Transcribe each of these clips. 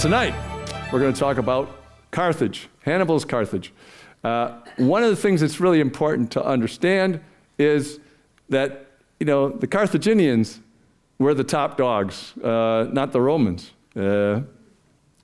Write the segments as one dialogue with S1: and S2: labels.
S1: tonight, we're going to talk about Carthage, Hannibal's Carthage. One of the things that's really important to understand is that, the Carthaginians were the top dogs, not the Romans.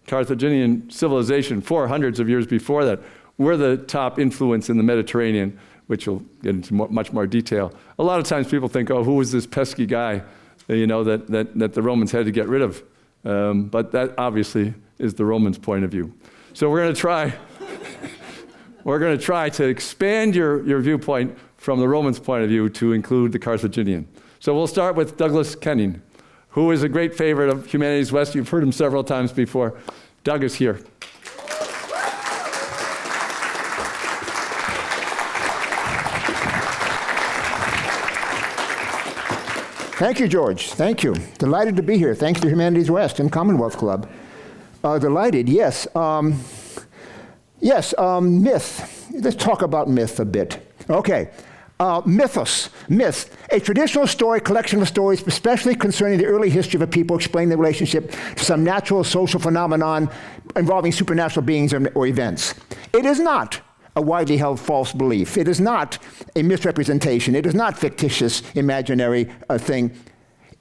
S1: Carthaginian civilization, 400s of years before that, were the top influence in the Mediterranean, which we'll get into much more detail. A lot of times people think, who was this pesky guy, that the Romans had to get rid of? But that obviously is the Romans' point of view. So we're going to try to expand your viewpoint from the Romans' point of view to include the Carthaginian. So we'll start with Douglas Kenning, who is a great favorite of Humanities West. You've heard him several times before. Doug is here.
S2: Thank you, George. Thank you. Delighted to be here. Thanks to Humanities West and Commonwealth Club. Delighted, yes. Myth. Let's talk about myth a bit. Okay. Mythos, myth, a traditional story, collection of stories, especially concerning the early history of a people, explain the relationship to some natural social phenomenon involving supernatural beings or events. It is not a widely held false belief. It is not a misrepresentation. It is not fictitious, imaginary thing.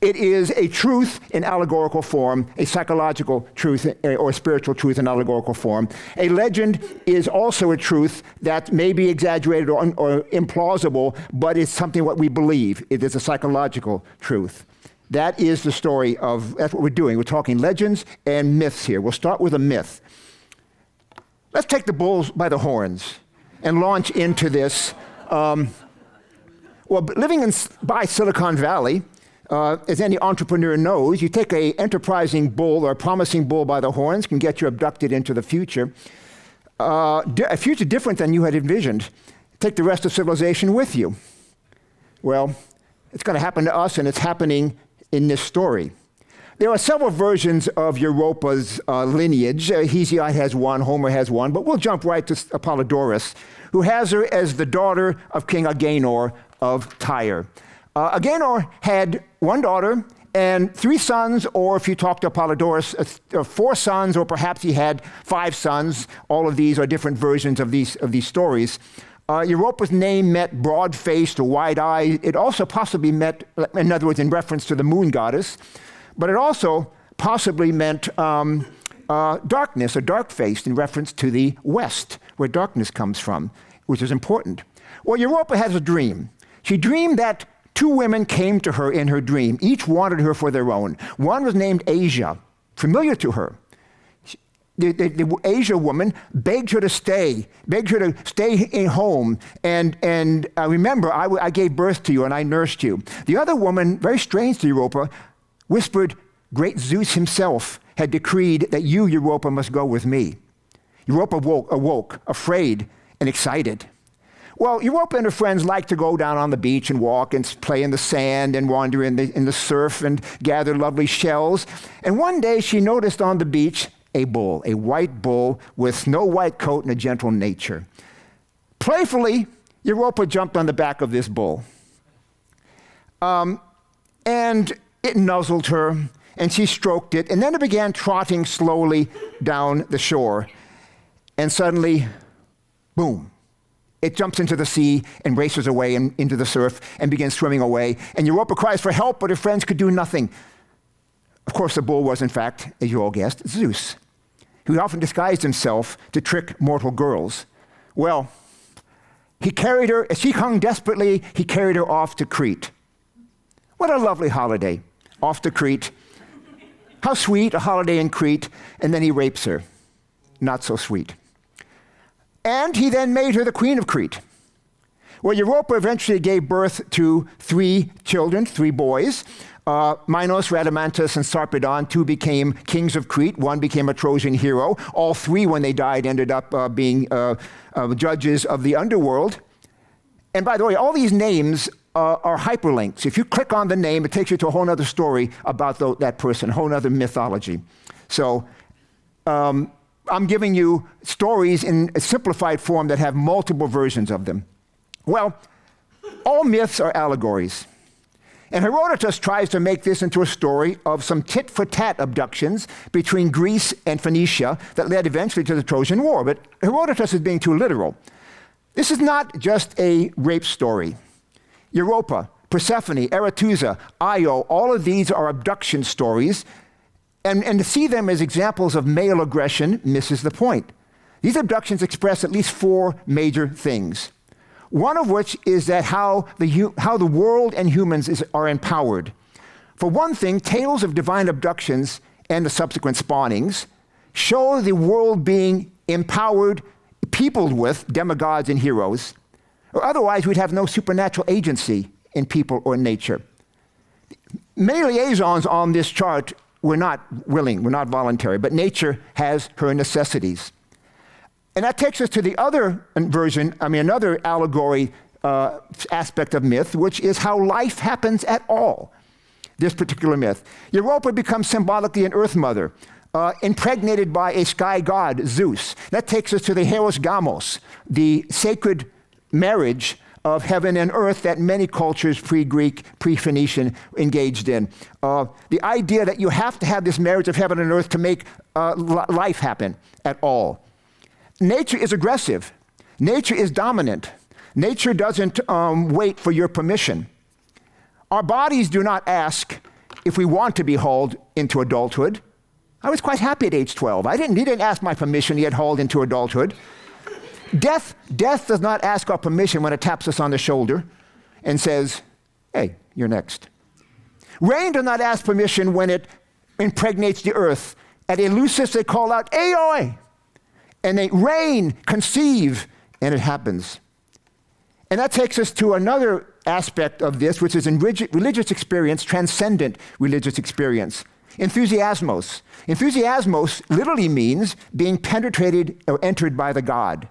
S2: It is a truth in allegorical form, a psychological truth or spiritual truth in allegorical form. A legend is also a truth that may be exaggerated or implausible, but it's something what we believe. It is a psychological truth. That is the story that's what we're doing. We're talking legends and myths here. We'll start with a myth. Let's take the bulls by the horns and launch into this. Living by Silicon Valley, as any entrepreneur knows, you take an enterprising bull or a promising bull by the horns, can get you abducted into the future. A future different than you had envisioned. Take the rest of civilization with you. Well, it's going to happen to us, and it's happening in this story. There are several versions of Europa's lineage. Hesiod has one, Homer has one, but we'll jump right to Apollodorus, who has her as the daughter of King Agenor of Tyre. Agenor had one daughter and 3 sons, or if you talk to Apollodorus, 4 sons, or perhaps he had 5 sons. All of these are different versions of these stories. Europa's name meant broad-faced or wide-eyed. It also possibly meant, in other words, in reference to the moon goddess, but it also possibly meant darkness or dark-faced in reference to the west, where darkness comes from, which is important. Well, Europa has a dream. She dreamed that 2 women came to her in her dream. Each wanted her for their own. One was named Asia, familiar to her. The Asia woman begged her to stay in home. And remember, I gave birth to you and I nursed you. The other woman, very strange to Europa, whispered, great Zeus himself had decreed that you, Europa, must go with me. Europa awoke, afraid and excited. Well, Europa and her friends like to go down on the beach and walk and play in the sand and wander in the surf and gather lovely shells. And one day she noticed on the beach a bull, a white bull with snow white coat and a gentle nature. Playfully, Europa jumped on the back of this bull. And it nuzzled her, and she stroked it, and then it began trotting slowly down the shore. And suddenly, boom. It jumps into the sea and races away and into the surf and begins swimming away. And Europa cries for help, but her friends could do nothing. Of course, the bull was, in fact, as you all guessed, Zeus, who often disguised himself to trick mortal girls. Well, he carried her, as she hung desperately, he carried her off to Crete. What a lovely holiday, off to Crete. How sweet, a holiday in Crete, and then he rapes her. Not so sweet. And he then made her the queen of Crete. Well, Europa eventually gave birth to 3 children, 3 boys. Minos, Rhadamanthus, and Sarpedon. 2 became kings of Crete. 1 became a Trojan hero. All 3, when they died, ended up being judges of the underworld. And by the way, all these names are hyperlinks. If you click on the name, it takes you to a whole other story about that person, a whole other mythology. So I'm giving you stories in a simplified form that have multiple versions of them. Well, all myths are allegories. And Herodotus tries to make this into a story of some tit-for-tat abductions between Greece and Phoenicia that led eventually to the Trojan War. But Herodotus is being too literal. This is not just a rape story. Europa, Persephone, Arethusa, Io, all of these are abduction stories. And to see them as examples of male aggression misses the point. These abductions express at least 4 major things. One of which is that how the world and humans are empowered. For one thing, tales of divine abductions and the subsequent spawnings show the world being empowered, peopled with demigods and heroes, or otherwise we'd have no supernatural agency in people or nature. Many liaisons on this chart were not willing, were not voluntary, but nature has her necessities. And that takes us to the other another allegory aspect of myth, which is how life happens at all. This particular myth. Europa becomes symbolically an earth mother, impregnated by a sky god, Zeus. That takes us to the Heros Gamos, the sacred marriage of heaven and earth that many cultures, pre-Greek, pre-Phoenician, engaged in. The idea that you have to have this marriage of heaven and earth to make life happen at all. Nature is aggressive. Nature is dominant. Nature doesn't wait for your permission. Our bodies do not ask if we want to be hauled into adulthood. I was quite happy at age 12. He didn't ask my permission to get hauled into adulthood. Death does not ask our permission when it taps us on the shoulder and says, hey, you're next. Rain does not ask permission when it impregnates the earth. At Eleusis, they call out, Aoi! And they rain, conceive, and it happens. And that takes us to another aspect of this, which is in religious experience, transcendent religious experience. Enthusiasmos. Enthusiasmos literally means being penetrated or entered by the god.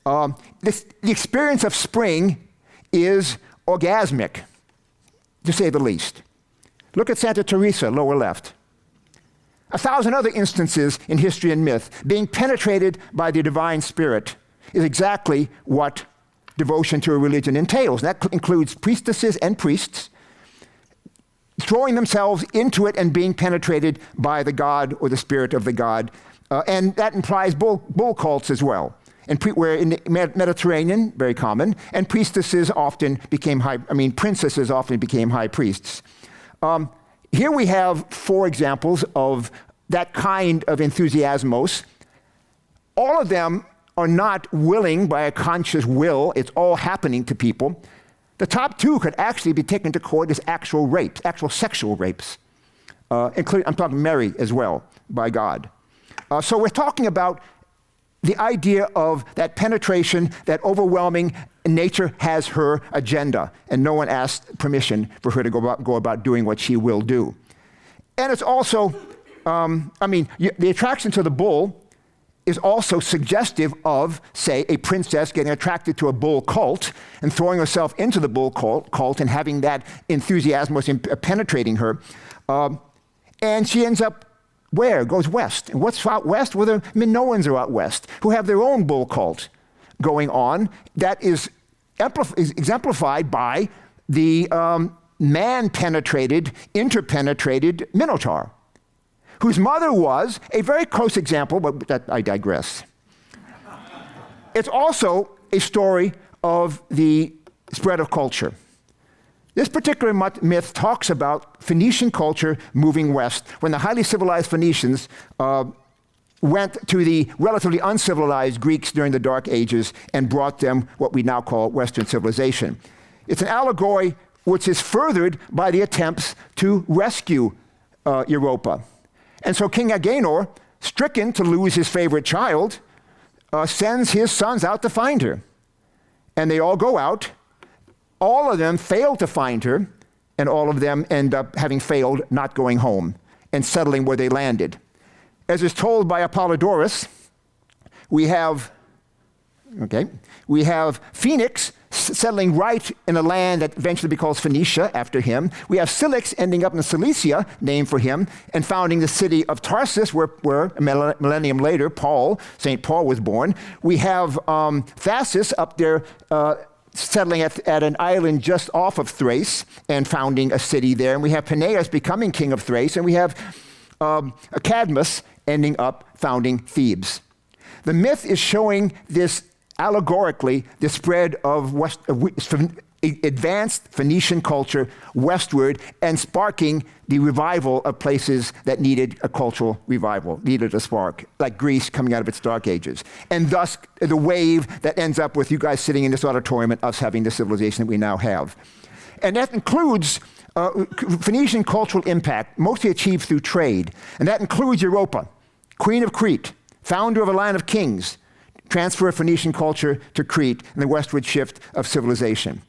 S2: The experience of spring is orgasmic, to say the least. Look at Santa Teresa, lower left. 1,000 other instances in history and myth. Being penetrated by the divine spirit is exactly what devotion to a religion entails. That includes priestesses and priests throwing themselves into it and being penetrated by the god or the spirit of the god. And that implies bull cults as well. And where in the Mediterranean, very common, and princesses often became high priests. Here we have 4 examples of that kind of enthusiasmos. All of them are not willing by a conscious will. It's all happening to people. The top 2 could actually be taken to court as actual rapes, actual sexual rapes. Including, I'm talking Mary as well, by God. So we're talking about the idea of that penetration, that overwhelming nature has her agenda, and no one asked permission for her to go about doing what she will do. And it's also, the attraction to the bull is also suggestive of, say, a princess getting attracted to a bull cult and throwing herself into the bull cult and having that enthusiasm penetrating her. And she ends up where? Goes west. And what's out west? Well, the Minoans are out west, who have their own bull cult going on that is exemplified by the man-penetrated, interpenetrated Minotaur, whose mother was a very close example, but that I digress. It's also a story of the spread of culture. This particular myth talks about Phoenician culture moving west. When the highly civilized Phoenicians went to the relatively uncivilized Greeks during the Dark Ages and brought them what we now call Western civilization. It's an allegory which is furthered by the attempts to rescue Europa. And so King Agenor, stricken to lose his favorite child, sends his sons out to find her. And they all go out. All of them fail to find her, and all of them end up having failed, not going home, and settling where they landed. As is told by Apollodorus, we have Phoenix settling right in a land that eventually becomes Phoenicia after him. We have Cilix ending up in Cilicia, named for him, and founding the city of Tarsus, where a millennium later, St. Paul was born. We have Thasus up there, settling at an island just off of Thrace and founding a city there. And we have Peneus becoming king of Thrace, and we have Cadmus ending up founding Thebes. The myth is showing this allegorically, the spread of advanced Phoenician culture westward and sparking the revival of places that needed a cultural revival, needed a spark, like Greece coming out of its dark ages. And thus, the wave that ends up with you guys sitting in this auditorium and us having the civilization that we now have. And that includes Phoenician cultural impact, mostly achieved through trade. And that includes Europa, queen of Crete, founder of a line of kings, transfer of Phoenician culture to Crete, and the westward shift of civilization.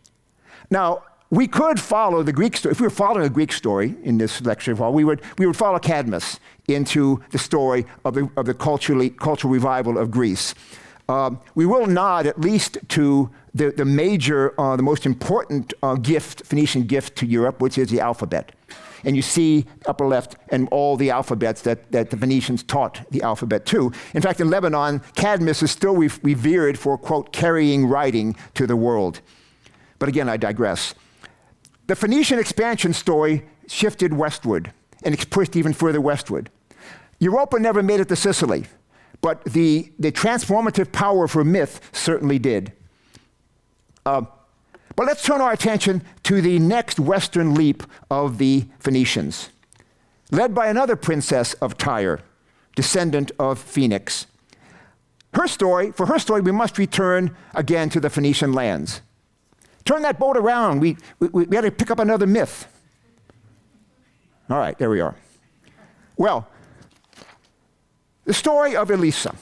S2: Now, we could follow the Greek story. If we were following a Greek story in this lecture, we would follow Cadmus into the story of the cultural revival of Greece. We will nod at least to the major, the most important Phoenician gift to Europe, which is the alphabet. And you see upper left and all the alphabets that the Phoenicians taught the alphabet to. In fact, in Lebanon, Cadmus is still revered for, quote, carrying writing to the world. But again, I digress. The Phoenician expansion story shifted westward and pushed even further westward. Europa never made it to Sicily, but the transformative power of her myth certainly did. But let's turn our attention to the next western leap of the Phoenicians, led by another princess of Tyre, descendant of Phoenix. For her story, we must return again to the Phoenician lands. Turn that boat around. We got to pick up another myth. All right, there we are. Well, the story of Elisa.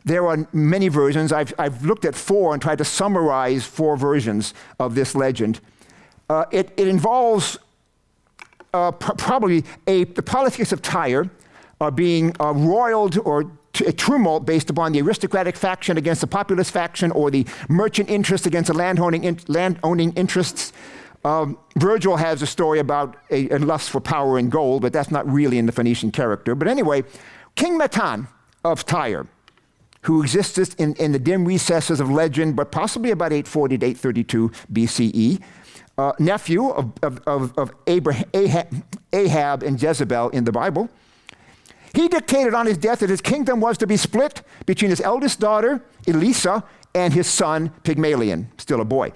S2: There are many versions. I've looked at 4 and tried to summarize 4 versions of this legend. It involves probably the politics of Tyre being roiled or a tumult based upon the aristocratic faction against the populist faction or the merchant interest against the landowning interests. Virgil has a story about a lust for power and gold, but that's not really in the Phoenician character. But anyway, King Meton of Tyre, who existed in the dim recesses of legend, but possibly about 840 to 832 BCE, nephew of Ahab and Jezebel in the Bible. He dictated on his death that his kingdom was to be split between his eldest daughter, Elisa, and his son, Pygmalion, still a boy.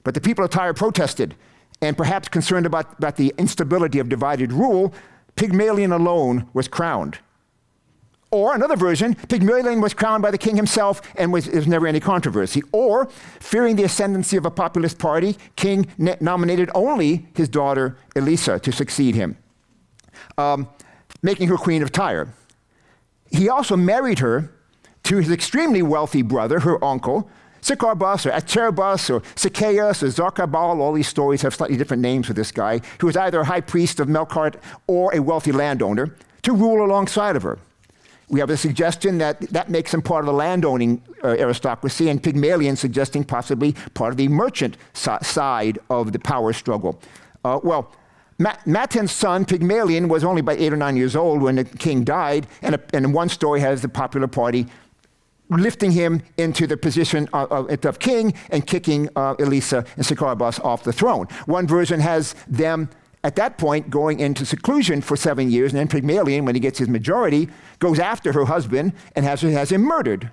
S2: But the people of Tyre protested, and perhaps concerned about the instability of divided rule, Pygmalion alone was crowned. Or another version, Pygmalion was crowned by the king himself and there was never any controversy. Or, fearing the ascendancy of a populist party, king nominated only his daughter Elisa to succeed him, making her queen of Tyre. He also married her to his extremely wealthy brother, her uncle, Sycarbus or Acherbus or Sychaeus or Zarkabal. All these stories have slightly different names for this guy, who was either a high priest of Melkart or a wealthy landowner, to rule alongside of her. We have a suggestion that makes him part of the landowning aristocracy, and Pygmalion suggesting possibly part of the merchant side of the power struggle. Meton's son, Pygmalion, was only about 8 or 9 years old when the king died, and one story has the popular party lifting him into the position of king and kicking Elisa and Sycarbus off the throne. One version has them at that point going into seclusion for 7 years, and then Pygmalion, when he gets his majority, goes after her husband and has him murdered,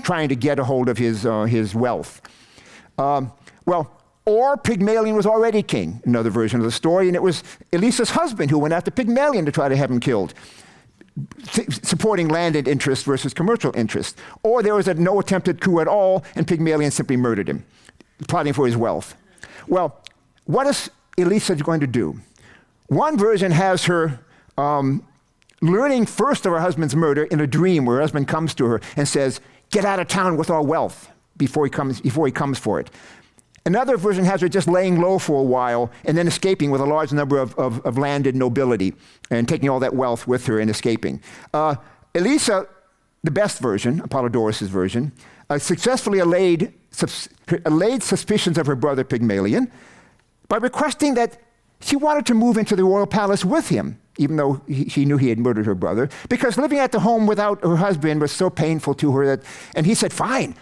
S2: trying to get a hold of his wealth. Or Pygmalion was already king, another version of the story, and it was Elisa's husband who went after Pygmalion to try to have him killed, supporting landed interest versus commercial interest. Or there was no attempted coup at all, and Pygmalion simply murdered him, plotting for his wealth. Well, what is Elisa going to do? One version has her learning first of her husband's murder in a dream where her husband comes to her and says, "Get out of town with our wealth," before he comes for it. Another version has her just laying low for a while and then escaping with a large number of landed nobility and taking all that wealth with her and escaping. Elisa, the best version, Apollodorus' version, successfully allayed suspicions of her brother Pygmalion by requesting that she wanted to move into the royal palace with him, even though she knew he had murdered her brother, because living at the home without her husband was so painful to her and he said, "Fine,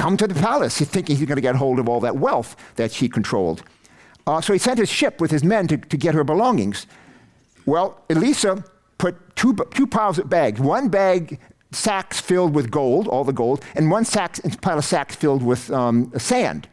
S2: come to the palace. He's thinking he's going to get hold of all that wealth that she controlled. So he sent his ship with his men to get her belongings. Well, Elisa put two piles of bags. One bag, sacks filled with gold, all the gold, and one pile of sacks filled with sand.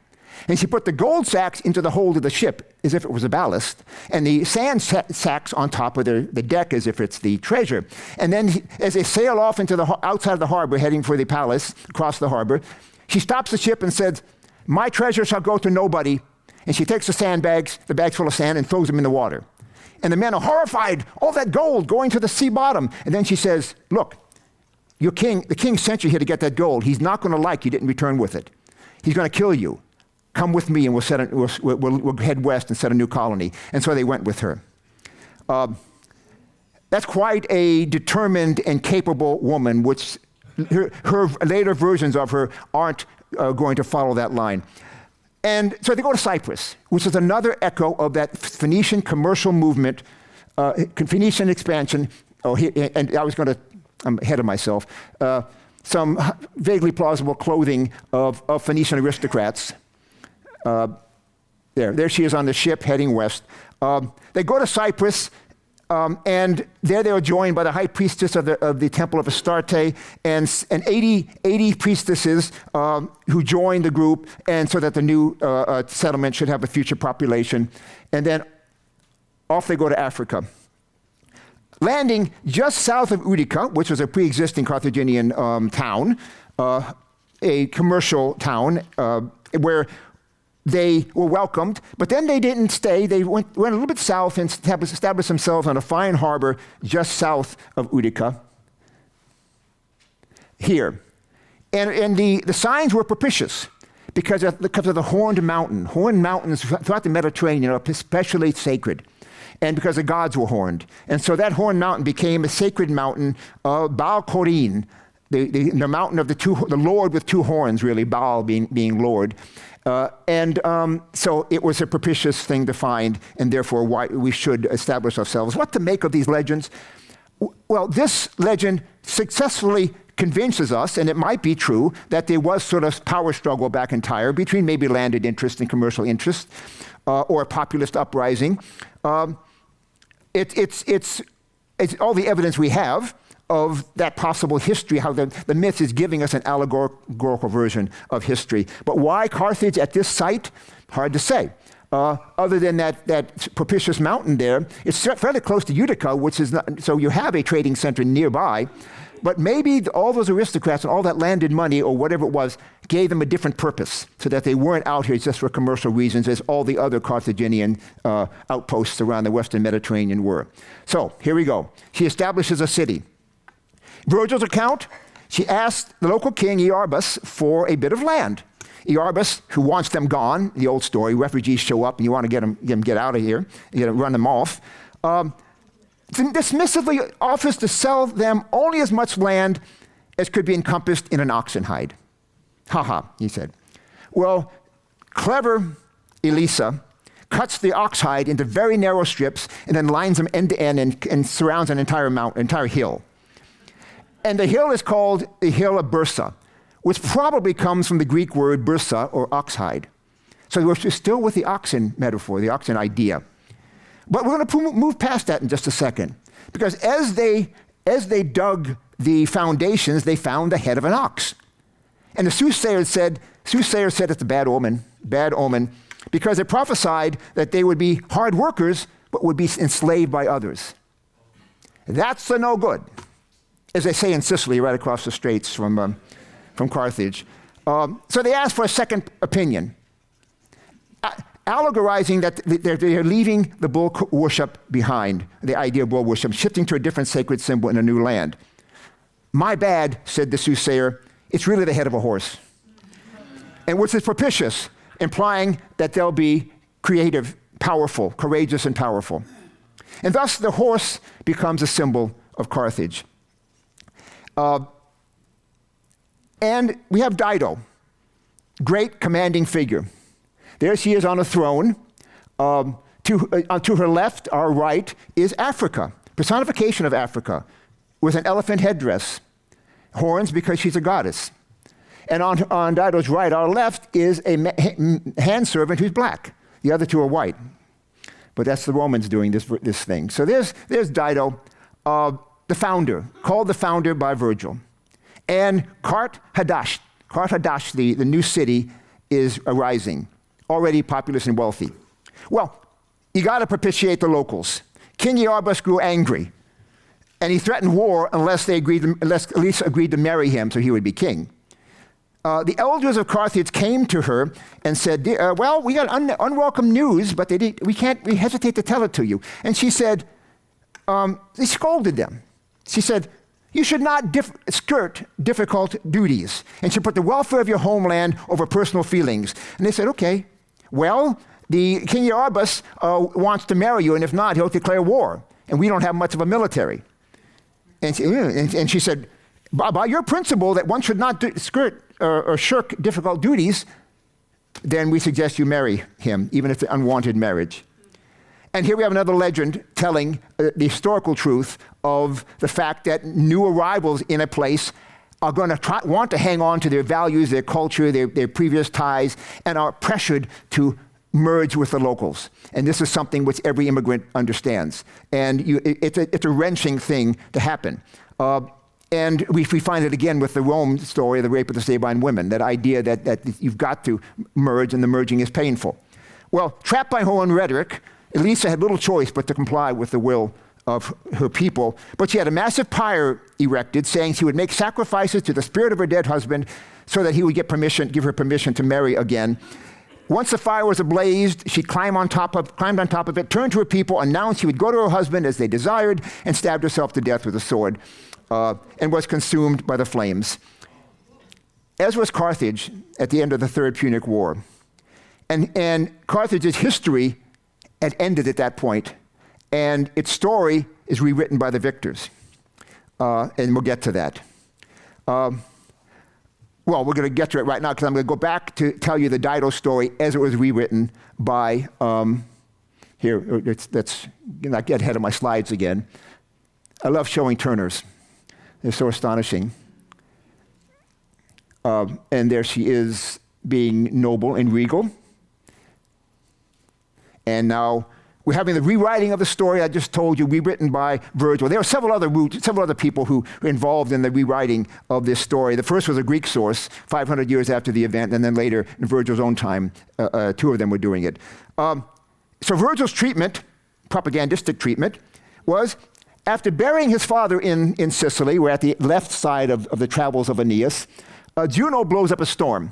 S2: And she put the gold sacks into the hold of the ship as if it was a ballast, and the sand sacks on top of the deck as if it's the treasure. And then as they sail off into the outside of the harbor, heading for the palace, across the harbor, she stops the ship and says, "My treasure shall go to nobody." And she takes the bags full of sand, and throws them in the water. And the men are horrified, all that gold going to the sea bottom. And then she says, "Look, the king sent you here to get that gold. He's not going to like you didn't return with it. He's going to kill you. Come with me and we'll head west and set a new colony." And so they went with her. That's quite a determined and capable woman, which her later versions of her aren't going to follow that line. And so they go to Cyprus, which is another echo of that Phoenician commercial movement, Phoenician expansion. And I'm ahead of myself. Some vaguely plausible clothing of Phoenician aristocrats. There she is on the ship heading west. They go to Cyprus, and there they are joined by the high priestess of the temple of Astarte and 80 priestesses who join the group, and so that the new settlement should have a future population. And then off they go to Africa. Landing just south of Utica, which was a pre-existing Carthaginian town, a commercial town where they were welcomed, but then they didn't stay. They went a little bit south and established themselves on a fine harbor just south of Utica, here. And the signs were propitious because of the Horned Mountain. Horned mountains throughout the Mediterranean are especially sacred, and because the gods were horned. And so that Horned Mountain became a sacred mountain, Baal Korin, the mountain of the Lord with two horns, really, Baal being Lord. So it was a propitious thing to find, and therefore why we should establish ourselves. What to make of these legends? Well, this legend successfully convinces us, and it might be true, that there was sort of power struggle back in Tyre between maybe landed interest and commercial interest, or a populist uprising. It's all the evidence we have of that possible history, how the myth is giving us an allegorical version of history. But why Carthage at this site? Hard to say. Other than that propitious mountain there, it's fairly close to Utica, which is not, so you have a trading center nearby. But maybe all those aristocrats and all that landed money or whatever it was gave them a different purpose, so that they weren't out here just for commercial reasons as all the other Carthaginian outposts around the Western Mediterranean were. So here we go. She establishes a city. Virgil's account, she asked the local king, Iarbas, for a bit of land. Iarbas, who wants them gone, the old story, refugees show up and you want to get them out of here, run them off, dismissively offers to sell them only as much land as could be encompassed in an oxen hide. He said. Well, clever Elisa cuts the ox hide into very narrow strips and then lines them end to end and surrounds an entire hill. And the hill is called the Hill of Byrsa, which probably comes from the Greek word byrsa, or ox hide. So we're still with the oxen metaphor, the oxen idea. But we're going to move past that in just a second. Because as they dug the foundations, they found the head of an ox. And the soothsayer said it's a bad omen, because it prophesied that they would be hard workers, but would be enslaved by others. That's a no good. As they say in Sicily, right across the straits from Carthage. So they asked for a second opinion, allegorizing that they're leaving the bull worship behind, the idea of bull worship, shifting to a different sacred symbol in a new land. My bad, said the soothsayer, it's really the head of a horse. And which is propitious, implying that they'll be creative, powerful, courageous and powerful. And thus the horse becomes a symbol of Carthage. And we have Dido, great commanding figure. There she is on a throne. To her left, our right, is Africa, personification of Africa, with an elephant headdress, horns because she's a goddess. And on Dido's right, our left, is a hand servant who's black. The other two are white. But that's the Romans doing this thing. So there's Dido, the founder, called the founder by Virgil. And Kart-Hadash, the new city, is arising, already populous and wealthy. Well, you got to propitiate the locals. King Iarbas grew angry, and he threatened war unless Elisa agreed to marry him so he would be king. The elders of Carthage came to her and said, well, we got unwelcome news, but we hesitate to tell it to you. And she said, they scolded them. She said, you should not skirt difficult duties, and should put the welfare of your homeland over personal feelings. And they said, okay, well, the King Iarbas wants to marry you, and if not, he'll declare war, and we don't have much of a military. And she said, by your principle that one should not skirt or shirk difficult duties, then we suggest you marry him, even if it's an unwanted marriage. And here we have another legend telling the historical truth of the fact that new arrivals in a place are going to want to hang on to their values, their culture, their previous ties, and are pressured to merge with the locals. And this is something which every immigrant understands. And it's a wrenching thing to happen. And we find it again with the Rome story, the rape of the Sabine women, that idea that you've got to merge, and the merging is painful. Well, trapped by her own rhetoric, Elisa had little choice but to comply with the will of her people. But she had a massive pyre erected, saying she would make sacrifices to the spirit of her dead husband so that he would give her permission to marry again. Once the fire was ablaze, she climbed on top of it, turned to her people, announced she would go to her husband as they desired, and stabbed herself to death with a sword, and was consumed by the flames. As was Carthage at the end of the Third Punic War. And Carthage's history had ended at that point, and its story is rewritten by the victors. And we'll get to that. Well, we're going to get to it right now, because I'm going to go back to tell you the Dido story as it was rewritten by, let's not get ahead of my slides again. I love showing Turners. They're so astonishing. And there she is, being noble and regal. And now we're having the rewriting of the story I just told you, rewritten by Virgil. There are several other people who were involved in the rewriting of this story. The first was a Greek source, 500 years after the event, and then later, in Virgil's own time, two of them were doing it. So Virgil's treatment, propagandistic treatment, was after burying his father in Sicily, we're at the left side of the travels of Aeneas, Juno blows up a storm.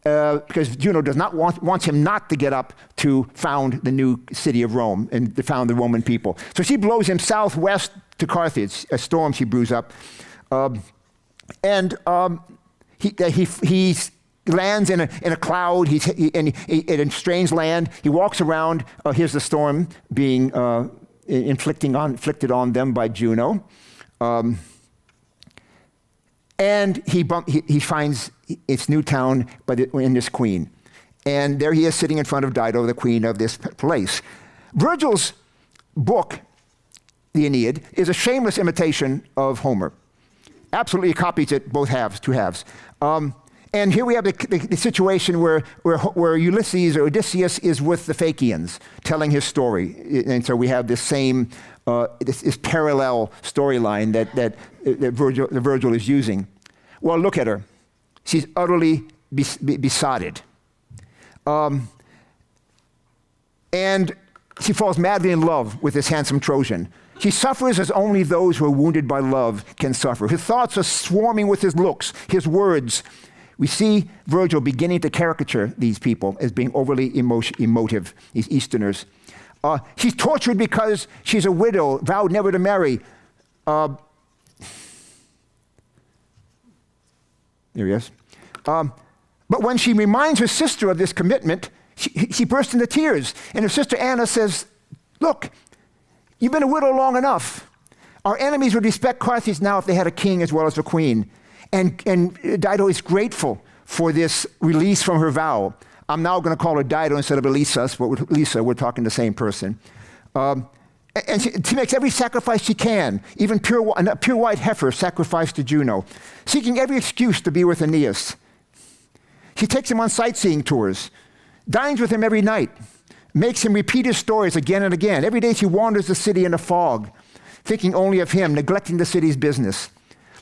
S2: Because Juno wants him not to get up to found the new city of Rome and to found the Roman people. So she blows him southwest to Carthage, a storm she brews up. He lands in a cloud, in a strange land. He walks around, here's the storm being inflicted on them by Juno. And he finds its new town in this queen. And there he is sitting in front of Dido, the queen of this place. Virgil's book, the Aeneid, is a shameless imitation of Homer. Absolutely copies it, two halves. And here we have the situation where Ulysses or Odysseus is with the Phaeacians, telling his story. And so we have this same, this parallel storyline that Virgil is using. Well, look at her. She's utterly besotted. And she falls madly in love with this handsome Trojan. She suffers as only those who are wounded by love can suffer. Her thoughts are swarming with his looks, his words. We see Virgil beginning to caricature these people as being overly emotive, these Easterners. She's tortured because she's a widow, vowed never to marry. There he is. But when she reminds her sister of this commitment, she bursts into tears. And her sister Anna says, look, you've been a widow long enough. Our enemies would respect Carthage now if they had a king as well as a queen. And Dido is grateful for this release from her vow. I'm now going to call her Dido instead of Elisa, but with Lisa, we're talking the same person. And she makes every sacrifice she can, even pure white heifer sacrificed to Juno, seeking every excuse to be with Aeneas. She takes him on sightseeing tours, dines with him every night, makes him repeat his stories again and again. Every day she wanders the city in a fog, thinking only of him, neglecting the city's business.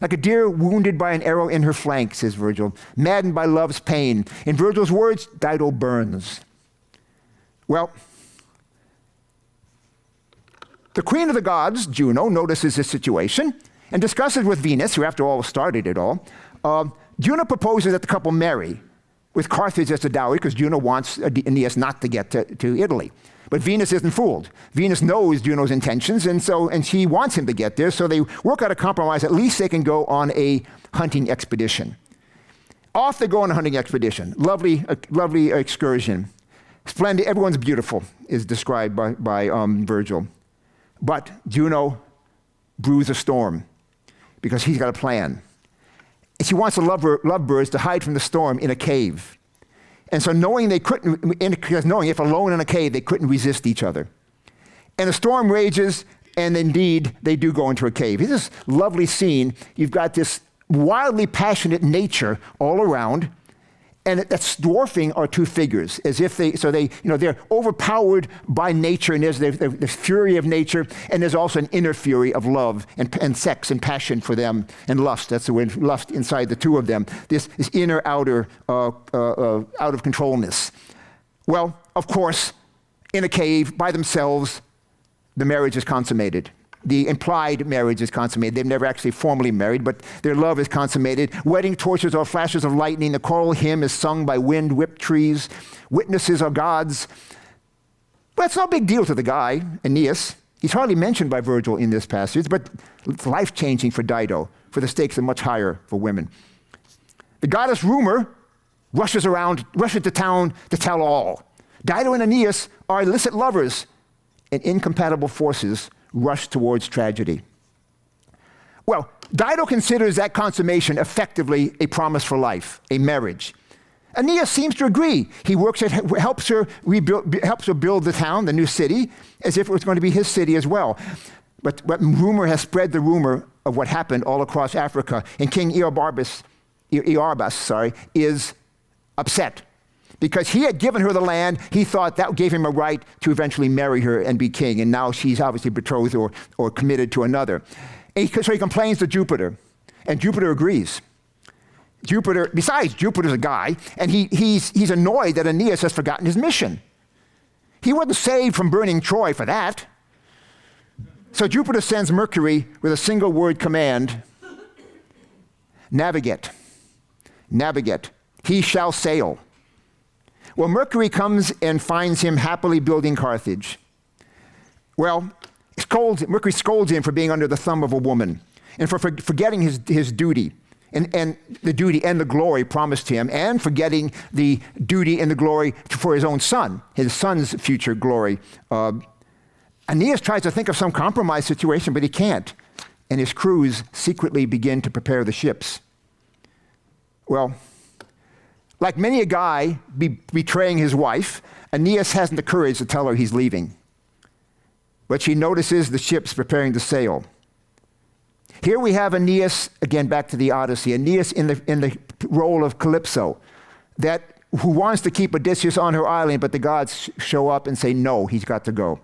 S2: Like a deer wounded by an arrow in her flank, says Virgil, maddened by love's pain. In Virgil's words, Dido burns. Well, the queen of the gods, Juno, notices this situation and discusses with Venus, who after all started it all. Juno proposes that the couple marry with Carthage as a dowry because Juno wants Aeneas not to get to Italy. But Venus isn't fooled. Venus knows Juno's intentions, and she wants him to get there, so they work out a compromise. At least they can go on a hunting expedition. Off they go on a hunting expedition. Lovely excursion. Splendid, everyone's beautiful, is described by Virgil. But Juno brews a storm because he's got a plan. And she wants the lovebirds to hide from the storm in a cave. And so knowing if alone in a cave, they couldn't resist each other. And the storm rages, and indeed, they do go into a cave. It's this lovely scene. You've got this wildly passionate nature all around, and that's dwarfing our two figures, as if they're overpowered by nature, and there's the fury of nature, and there's also an inner fury of love and sex and passion for them, and lust. That's the word, lust inside the two of them. This inner, outer, out of controlness. Well, of course, in a cave by themselves, the marriage is consummated. The implied marriage is consummated. They've never actually formally married, but their love is consummated. Wedding torches are flashes of lightning. The choral hymn is sung by wind-whipped trees. Witnesses are gods. But it's no big deal to the guy, Aeneas. He's hardly mentioned by Virgil in this passage, but it's life-changing for Dido, for the stakes are much higher for women. The goddess Rumor rushes to town to tell all. Dido and Aeneas are illicit lovers, and incompatible forces rush towards tragedy. Well, Dido considers that consummation effectively a promise for life, a marriage. Aeneas seems to agree. He helps her build the town, the new city, as if it was going to be his city as well. But rumor has spread the rumor of what happened all across Africa, and King Earbas is upset. Because he had given her the land, he thought that gave him a right to eventually marry her and be king, and now she's obviously betrothed or committed to another. So he complains to Jupiter, and Jupiter agrees. Besides, Jupiter's a guy, and he's annoyed that Aeneas has forgotten his mission. He wasn't saved from burning Troy for that. So Jupiter sends Mercury with a single word command: navigate. Navigate. He shall sail. Well, Mercury comes and finds him happily building Carthage. Well, Mercury scolds him for being under the thumb of a woman and for forgetting his duty and the duty and the glory promised him, and forgetting the duty and the glory for his own son, his son's future glory. Aeneas tries to think of some compromise situation, but he can't. And his crews secretly begin to prepare the ships. Well, like many a guy betraying his wife, Aeneas hasn't the courage to tell her he's leaving. But she notices the ships preparing to sail. Here we have Aeneas, again back to the Odyssey, Aeneas in the role of Calypso, who wants to keep Odysseus on her island, but the gods show up and say, no, he's got to go.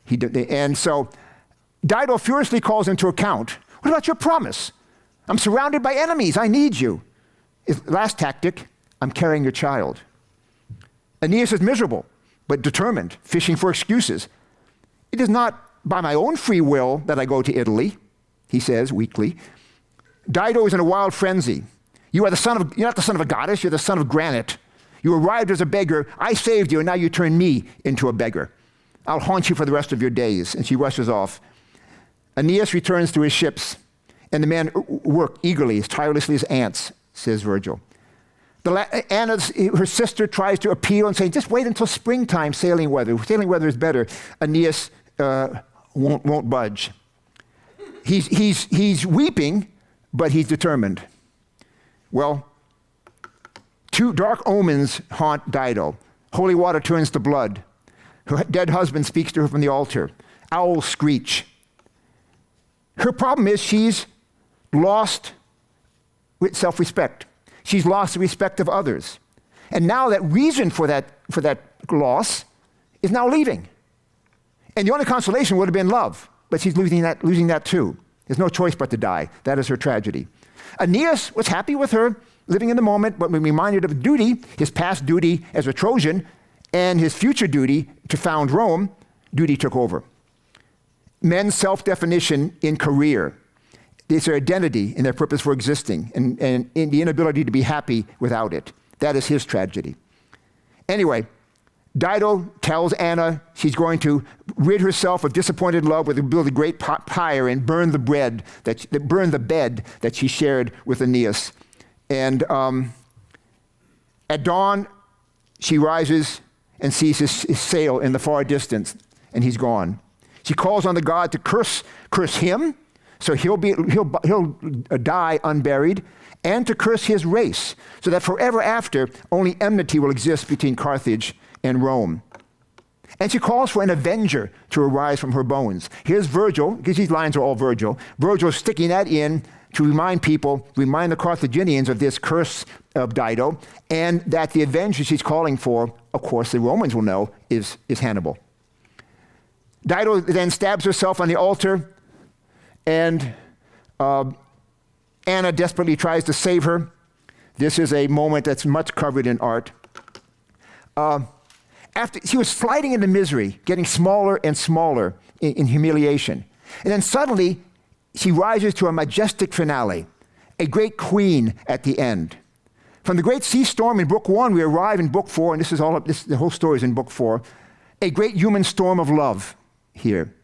S2: And so Dido furiously calls him to account. What about your promise? I'm surrounded by enemies. I need you. Last tactic, I'm carrying your child. Aeneas is miserable, but determined, fishing for excuses. It is not by my own free will that I go to Italy, he says weakly. Dido is in a wild frenzy. You're not the son of a goddess, you're the son of granite. You arrived as a beggar, I saved you, and now you turn me into a beggar. I'll haunt you for the rest of your days. And she rushes off. Aeneas returns to his ships, and the men work eagerly, as tirelessly as ants, says Virgil. Her sister tries to appeal and say, just wait until springtime sailing weather. Sailing weather is better. Aeneas won't budge. He's weeping, but he's determined. Well, two dark omens haunt Dido. Holy water turns to blood. Her dead husband speaks to her from the altar. Owls screech. Her problem is she's lost self-respect. She's lost the respect of others. And now that reason for that loss is now leaving. And the only consolation would have been love, but she's losing that too. There's no choice but to die. That is her tragedy. Aeneas was happy with her, living in the moment, but when reminded of duty, his past duty as a Trojan and his future duty to found Rome, duty took over. Men's self-definition in career, it's their identity and their purpose for existing, and in the inability to be happy without it. That is his tragedy. Anyway, Dido tells Anna she's going to rid herself of disappointed love with build a great pyre and burn the bed that she shared with Aeneas. And at dawn, she rises and sees his sail in the far distance, and he's gone. She calls on the god to curse him, so he'll die unburied, and to curse his race, so that forever after, only enmity will exist between Carthage and Rome. And she calls for an avenger to arise from her bones. Here's Virgil, because these lines are all Virgil. Virgil sticking that in to remind the Carthaginians of this curse of Dido, and that the avenger she's calling for, of course, the Romans will know, is Hannibal. Dido then stabs herself on the altar, and Anna desperately tries to save her. This is a moment that's much covered in art. After she was sliding into misery, getting smaller and smaller in humiliation. And then suddenly, she rises to a majestic finale, a great queen at the end. From the great sea storm in Book 1, we arrive in Book 4, and the whole story is in Book 4, a great human storm of love here.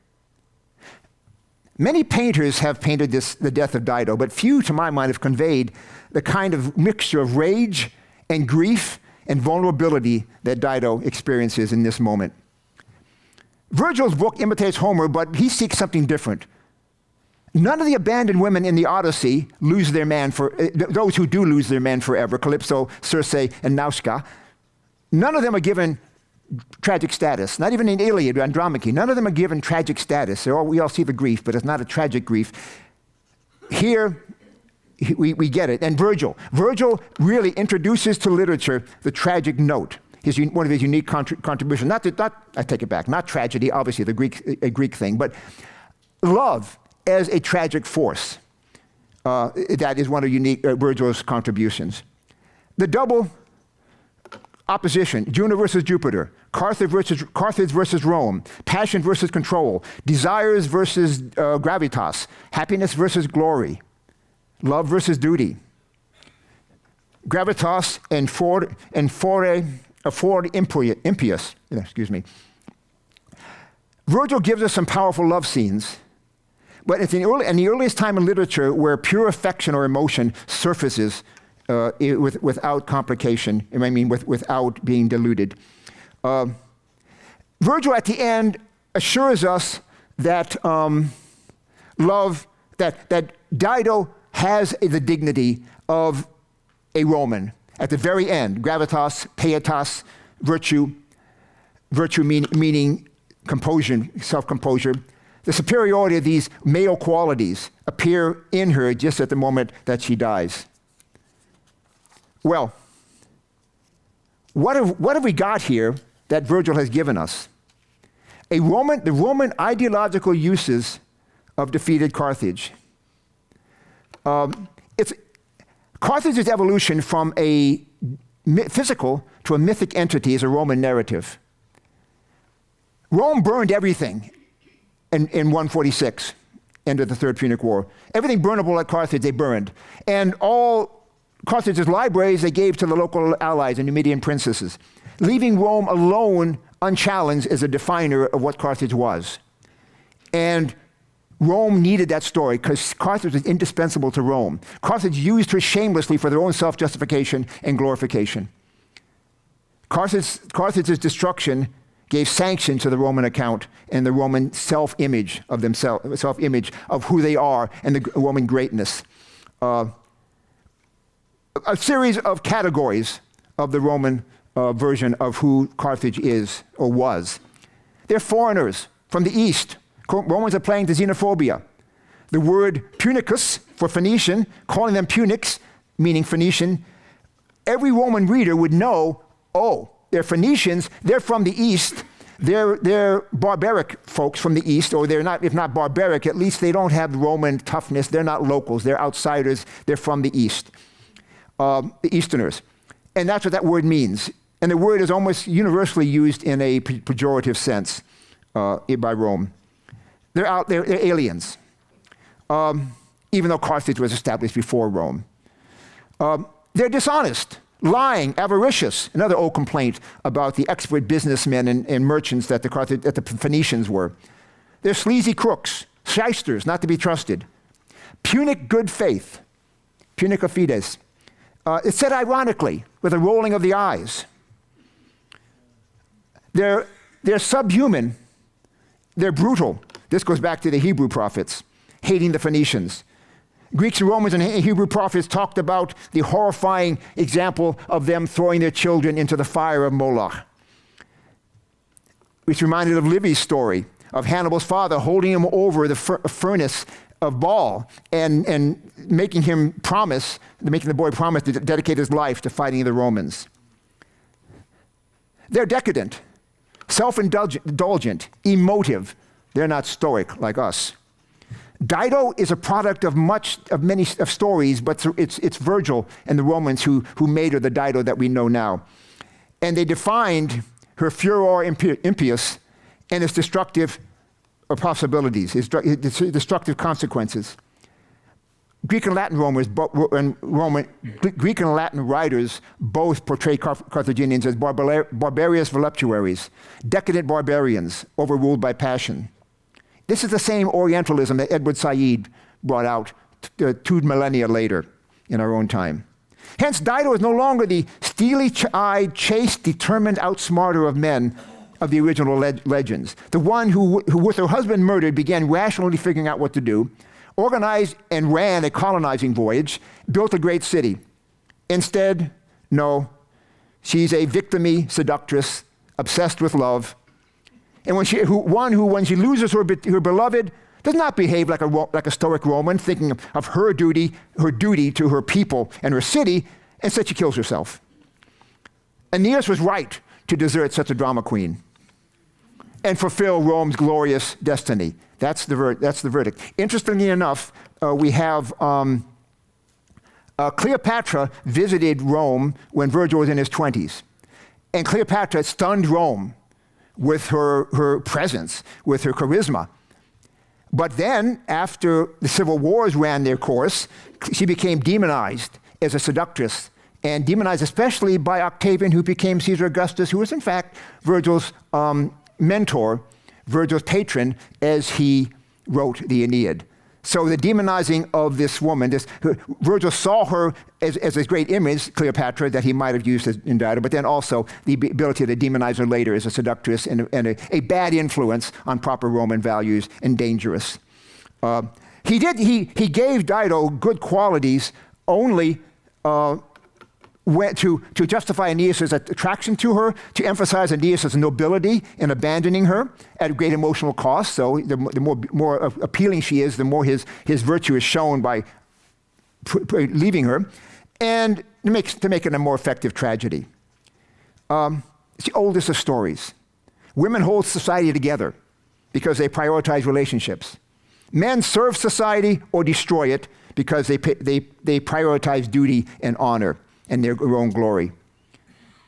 S2: Many painters have painted the death of Dido, but few, to my mind, have conveyed the kind of mixture of rage and grief and vulnerability that Dido experiences in this moment. Virgil's book imitates Homer, but he seeks something different. None of the abandoned women in the Odyssey lose their man those who do lose their men forever, Calypso, Circe, and Nausicaa. None of them are given tragic status. Not even in Iliad or Andromache. None of them are given tragic status. We all see the grief, but it's not a tragic grief. Here, we get it. And Virgil really introduces to literature the tragic note. One of his unique contributions. I take it back. Not tragedy, obviously a Greek thing, but love as a tragic force. That is one of Virgil's contributions. The double opposition: Juno versus Jupiter, Carthage versus Rome, passion versus control, desires versus gravitas, happiness versus glory, love versus duty. Gravitas and fore impious. Excuse me. Virgil gives us some powerful love scenes, but it's in the earliest time in literature where pure affection or emotion surfaces without complication, without being diluted. Virgil at the end assures us that that Dido has the dignity of a Roman. At the very end, gravitas, pietas, virtue meaning composure, self-composure. The superiority of these male qualities appear in her just at the moment that she dies. Well, what have we got here that Virgil has given us? The Roman ideological uses of defeated Carthage. It's Carthage's evolution from a physical to a mythic entity is a Roman narrative. Rome burned everything in 146, end of the Third Punic War. Everything burnable at Carthage, they burned. And all Carthage's libraries they gave to the local allies and Numidian princesses, leaving Rome alone, unchallenged, as a definer of what Carthage was. And Rome needed that story because Carthage was indispensable to Rome. Carthage used her shamelessly for their own self-justification and glorification. Carthage's destruction gave sanction to the Roman account and the Roman self-image of themselves, self-image of who they are and the Roman greatness. A series of categories of the Roman version of who Carthage is or was. They're foreigners from the east. Romans are playing to xenophobia. The word Punicus for Phoenician, calling them Punics, meaning Phoenician, every Roman reader would know oh, they're Phoenicians, they're from the east, they're barbaric folks from the east, or they're not, if not barbaric, at least they don't have Roman toughness, they're not locals, they're outsiders, they're from the east, the Easterners. And that's what that word means. And the word is almost universally used in a pejorative sense by Rome. They're aliens, even though Carthage was established before Rome. They're dishonest, lying, avaricious, another old complaint about the expert businessmen and merchants that the Phoenicians were. They're sleazy crooks, shysters, not to be trusted. Punic good faith, punica fides. It's said ironically, with a rolling of the eyes. They're subhuman, they're brutal. This goes back to the Hebrew prophets, hating the Phoenicians. Greeks and Romans and Hebrew prophets talked about the horrifying example of them throwing their children into the fire of Moloch, which reminded of Livy's story of Hannibal's father holding him over the furnace of Baal and making the boy promise to dedicate his life to fighting the Romans. They're decadent, self-indulgent, emotive. They're not stoic like us. Dido is a product of many stories, but it's Virgil and the Romans who made her the Dido that we know now. And they defined her furor impius and its destructive possibilities, its destructive consequences. Greek and Latin writers both portray Carthaginians as barbarous voluptuaries, decadent barbarians overruled by passion. This is the same Orientalism that Edward Said brought out 2 millennia later in our own time. Hence, Dido is no longer the steely-eyed, chaste, determined outsmarter of men of the original legends. The one who, with her husband murdered, began rationally figuring out what to do, organized and ran a colonizing voyage, built a great city. Instead, no, she's a victim-y seductress, obsessed with love, and when she loses her beloved, does not behave like a stoic Roman, thinking of her duty to her people and her city, instead she kills herself. Aeneas was right to desert such a drama queen and fulfill Rome's glorious destiny. That's the verdict. Interestingly enough, we have Cleopatra visited Rome when Virgil was in his 20s. And Cleopatra stunned Rome with her presence, with her charisma. But then, after the civil wars ran their course, she became demonized as a seductress, and demonized especially by Octavian, who became Caesar Augustus, who was in fact Virgil's mentor, Virgil's patron, as he wrote the Aeneid. So the demonizing of this woman, Virgil saw her as a great image, Cleopatra, that he might have used in Dido, but then also the ability to demonize her later as a seductress and a bad influence on proper Roman values and dangerous. He gave Dido good qualities only to justify Aeneas' attraction to her, to emphasize Aeneas' nobility in abandoning her at great emotional cost. So the more appealing she is, the more his virtue is shown by leaving her, and to make it a more effective tragedy. It's the oldest of stories. Women hold society together because they prioritize relationships. Men serve society or destroy it because they prioritize duty and honor and their own glory.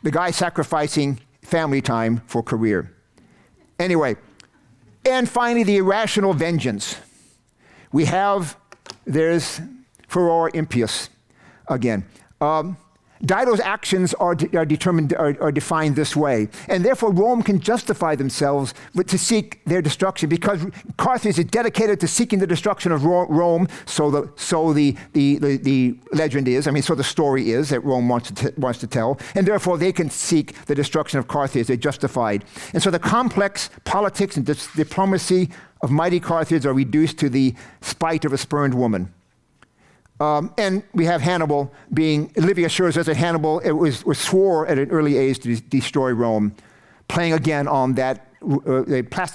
S2: The guy sacrificing family time for career. Anyway, and finally, the irrational vengeance. There's furor impius again. Dido's actions are defined this way, and therefore Rome can justify themselves to seek their destruction, because Carthage is dedicated to seeking the destruction of Rome. So the legend is, so the story is that Rome wants to tell, and therefore they can seek the destruction of Carthage. They're justified, and so the complex politics and diplomacy of mighty Carthage are reduced to the spite of a spurned woman. And we have Hannibal Livy assures us that Hannibal swore at an early age to destroy Rome, playing again on that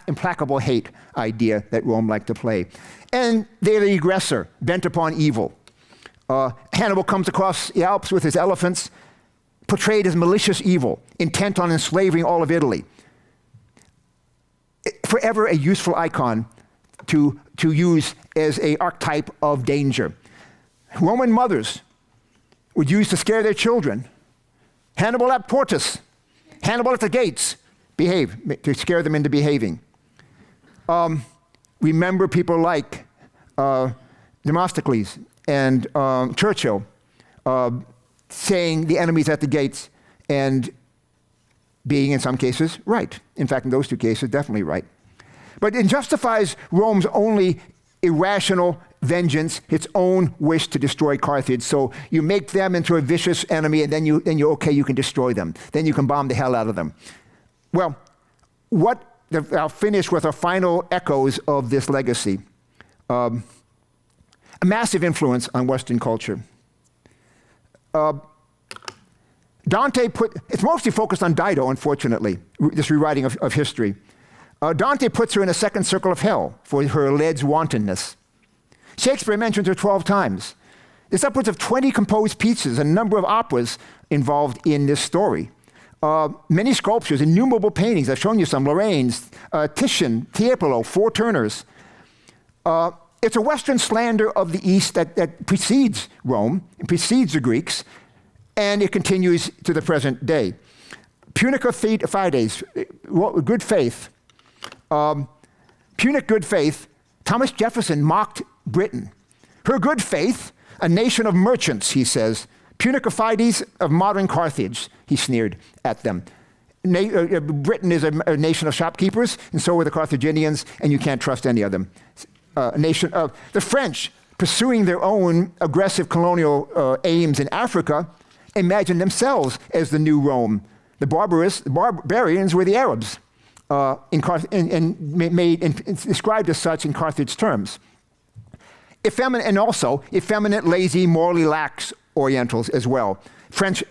S2: implacable hate idea that Rome liked to play. And they're the aggressor, bent upon evil. Hannibal comes across the Alps with his elephants, portrayed as malicious evil, intent on enslaving all of Italy. Forever a useful icon to use as an archetype of danger. Roman mothers would use to scare their children. Hannibal at Portus, Hannibal at the gates, behave, to scare them into behaving. Remember people like Demosthenes and Churchill saying the enemy's at the gates and being in some cases right. In fact, in those two cases, definitely right. But it justifies Rome's only irrational vengeance, its own wish to destroy Carthage. So you make them into a vicious enemy, and then you're okay, you can destroy them. Then you can bomb the hell out of them. Well, I'll finish with our final echoes of this legacy. A massive influence on Western culture. Dante it's mostly focused on Dido, unfortunately, this rewriting of history. Dante puts her in a second circle of hell for her alleged wantonness. Shakespeare mentions her 12 times. There's upwards of 20 composed pieces, a number of operas involved in this story. Many sculptures, innumerable paintings. I've shown you some. Lorraine's, Titian, Tiepolo, Four Turners. It's a Western slander of the East that precedes Rome, and precedes the Greeks, and it continues to the present day. Punica fides, good faith. Punic good faith. Thomas Jefferson mocked Britain. Her good faith, a nation of merchants, he says. Punica fides of modern Carthage, he sneered at them. Britain is a nation of shopkeepers, and so were the Carthaginians, and you can't trust any of them. The French, pursuing their own aggressive colonial aims in Africa, imagined themselves as the new Rome. The barbarians were the Arabs, described as such in Carthage terms. And also effeminate, lazy, morally lax Orientals as well. French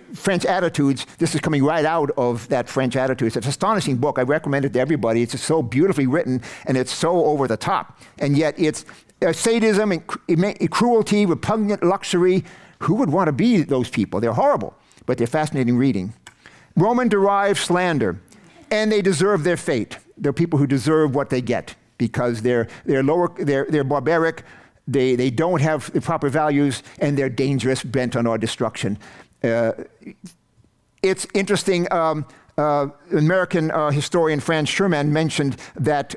S2: attitudes, this is coming right out of that French attitude. It's an astonishing book. I recommend it to everybody. It's so beautifully written, and it's so over the top. And yet it's sadism and cruelty, repugnant luxury. Who would want to be those people? They're horrible, but they're fascinating reading. Roman-derived slander, and they deserve their fate. They're people who deserve what they get because they're barbaric, they don't have the proper values, and they're dangerous, bent on our destruction. It's interesting, American historian Franz Sherman mentioned that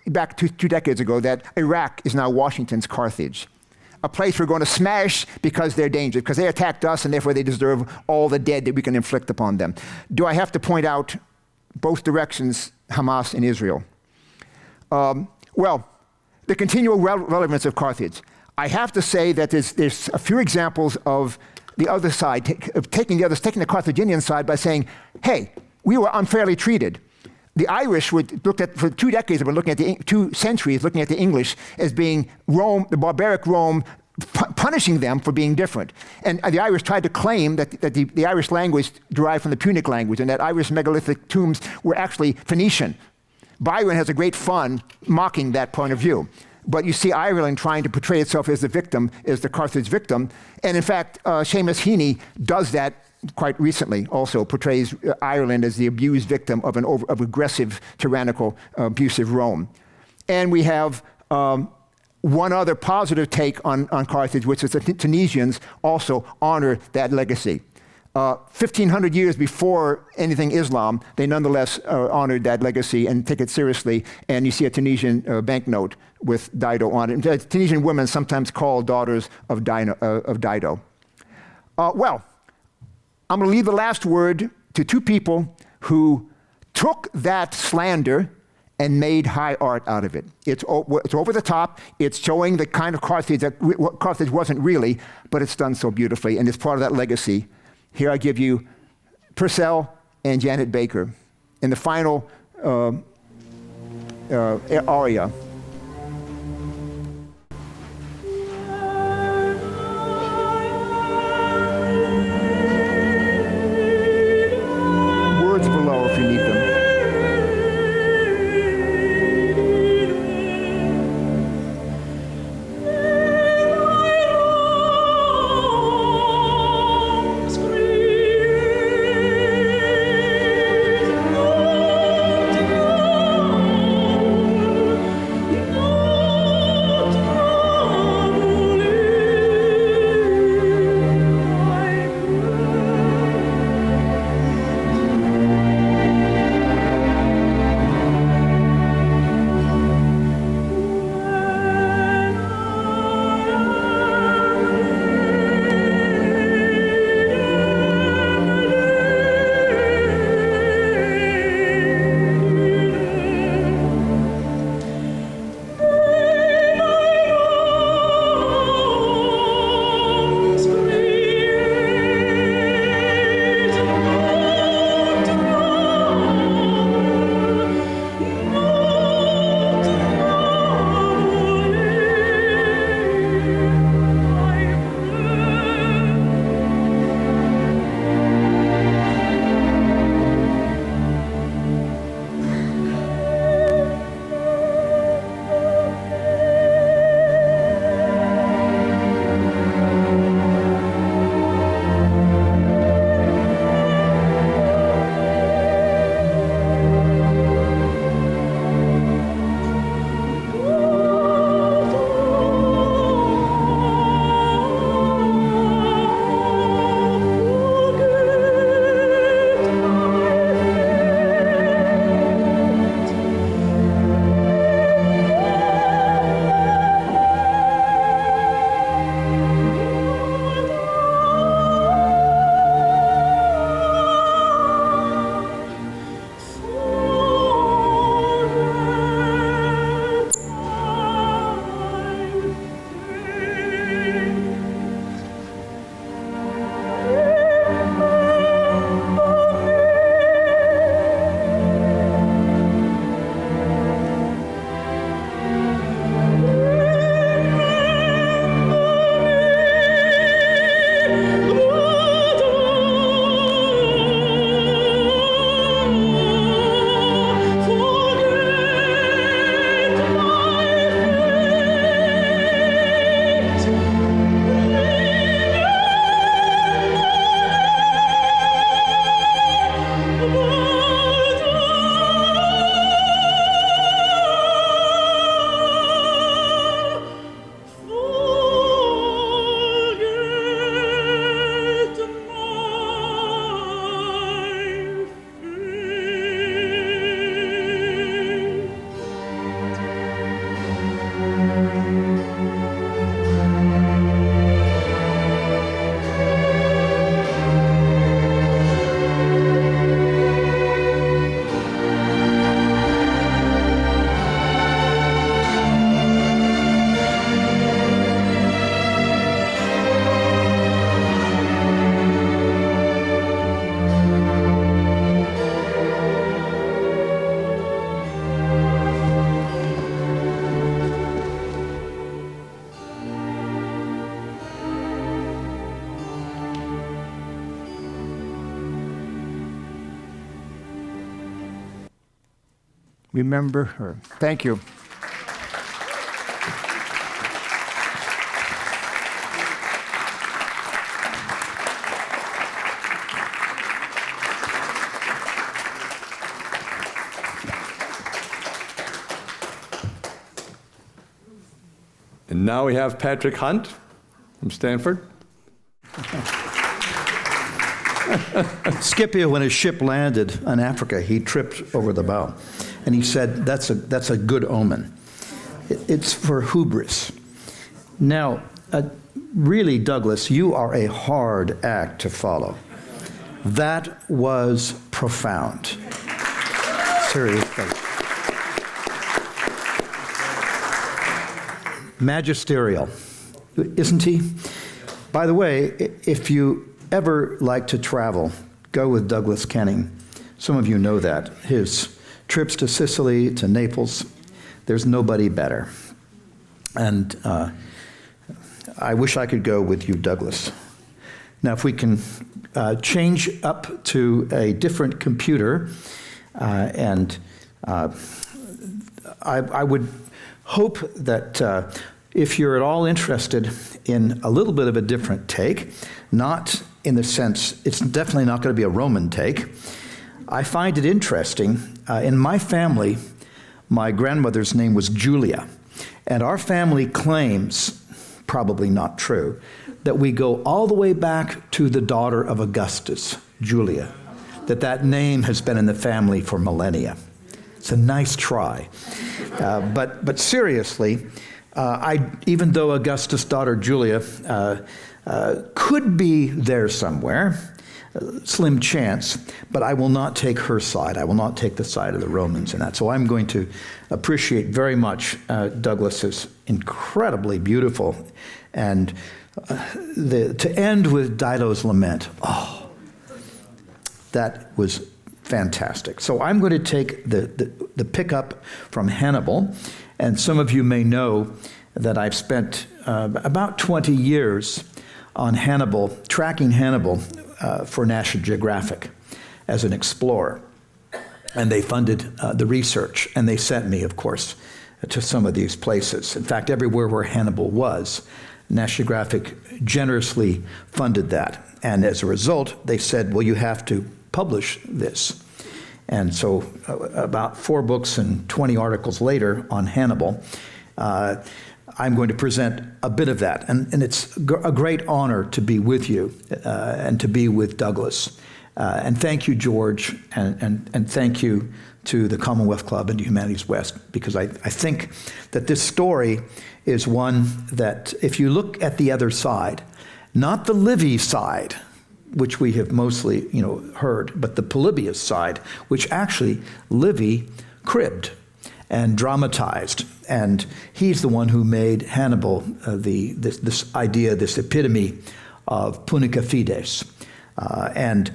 S2: back two decades ago that Iraq is now Washington's Carthage, a place we're going to smash because they're dangerous, because they attacked us and therefore they deserve all the dead that we can inflict upon them. Do I have to point out both directions, Hamas and Israel? Well, the continual relevance of Carthage. I have to say that there's a few examples of the other side, taking the Carthaginian side by saying, hey, we were unfairly treated. The Irish for 2 decades, have been looking at 2 centuries, looking at the English as being Rome, the barbaric Rome, punishing them for being different. And the Irish tried to claim that the Irish language derived from the Punic language, and that Irish megalithic tombs were actually Phoenician. Byron has a great fun mocking that point of view. But you see Ireland trying to portray itself as the victim, as the Carthage victim. And in fact, Seamus Heaney does that quite recently, also portrays Ireland as the abused victim of aggressive, tyrannical, abusive Rome. And we have one other positive take on Carthage, which is the Tunisians also honor that legacy. 1,500 years before anything Islam, they nonetheless honored that legacy and take it seriously. And you see a Tunisian banknote with Dido on it. And Tunisian women sometimes called daughters of Dido. Well, I'm going to leave the last word to 2 people who took that slander and made high art out of it. It's over the top. It's showing the kind of Carthage that Carthage wasn't really, but it's done so beautifully, and it's part of that legacy. Here I give you Purcell and Janet Baker in the final aria. Words below if you need them. remember her. Thank you.
S1: And now we have Patrick Hunt from Stanford.
S3: Scipio, when his ship landed in Africa, he tripped over the bow. And he said, that's a good omen. It's for hubris. Now, really, Douglas, you are a hard act to follow. That was profound. Seriously. Magisterial, isn't he? By the way, if you ever like to travel, go with Douglas Kenning. Some of you know that. His trips to Sicily, to Naples, there's nobody better. And I wish I could go with you, Douglas. Now, if we can change up to a different computer, and I would hope that if you're at all interested in a little bit of a different take, not in the sense, it's definitely not going to be a Roman take. I find it interesting. In my family, my grandmother's name was Julia, and our family claims, probably not true, that we go all the way back to the daughter of Augustus, Julia, that name has been in the family for millennia. It's a nice try. But seriously, even though Augustus' daughter Julia could be there somewhere, slim chance, but I will not take her side. I will not take the side of the Romans in that. So I'm going to appreciate very much Douglas's incredibly beautiful, and to end with Dido's lament. Oh, that was fantastic. So I'm going to take the pickup from Hannibal, and some of you may know that I've spent about 20 years on Hannibal, tracking Hannibal for National Geographic as an explorer. And they funded the research, and they sent me, of course, to some of these places. In fact, everywhere where Hannibal was, National Geographic generously funded that. And as a result, they said, well, you have to publish this. And so about 4 books and 20 articles later on Hannibal, I'm going to present a bit of that. And it's a great honor to be with you and to be with Douglas. And thank you, George, and thank you to the Commonwealth Club and to Humanities West, because I think that this story is one that, if you look at the other side, not the Livy side, which we have mostly heard, but the Polybius side, which actually Livy cribbed and dramatized. And he's the one who made Hannibal this idea, this epitome of punica fides. And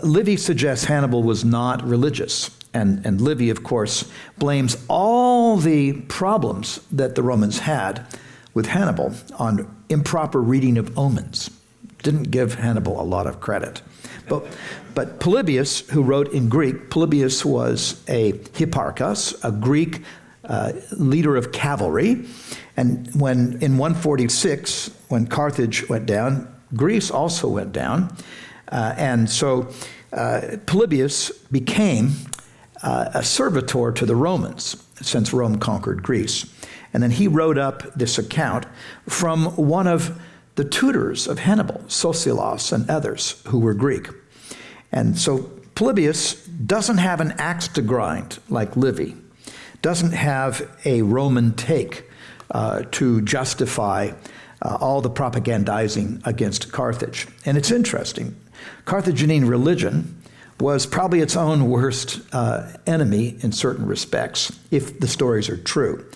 S3: Livy suggests Hannibal was not religious. And Livy, of course, blames all the problems that the Romans had with Hannibal on improper reading of omens. Didn't give Hannibal a lot of credit. But Polybius, who wrote in Greek, Polybius was a hipparchos, a Greek leader of cavalry. And when in 146, when Carthage went down, Greece also went down. And so Polybius became a servitor to the Romans, since Rome conquered Greece. And then he wrote up this account from one of the tutors of Hannibal, Socilos and others who were Greek. And so Polybius doesn't have an axe to grind like Livy, doesn't have a Roman take to justify all the propagandizing against Carthage. And it's interesting, Carthaginian religion was probably its own worst enemy in certain respects, if the stories are true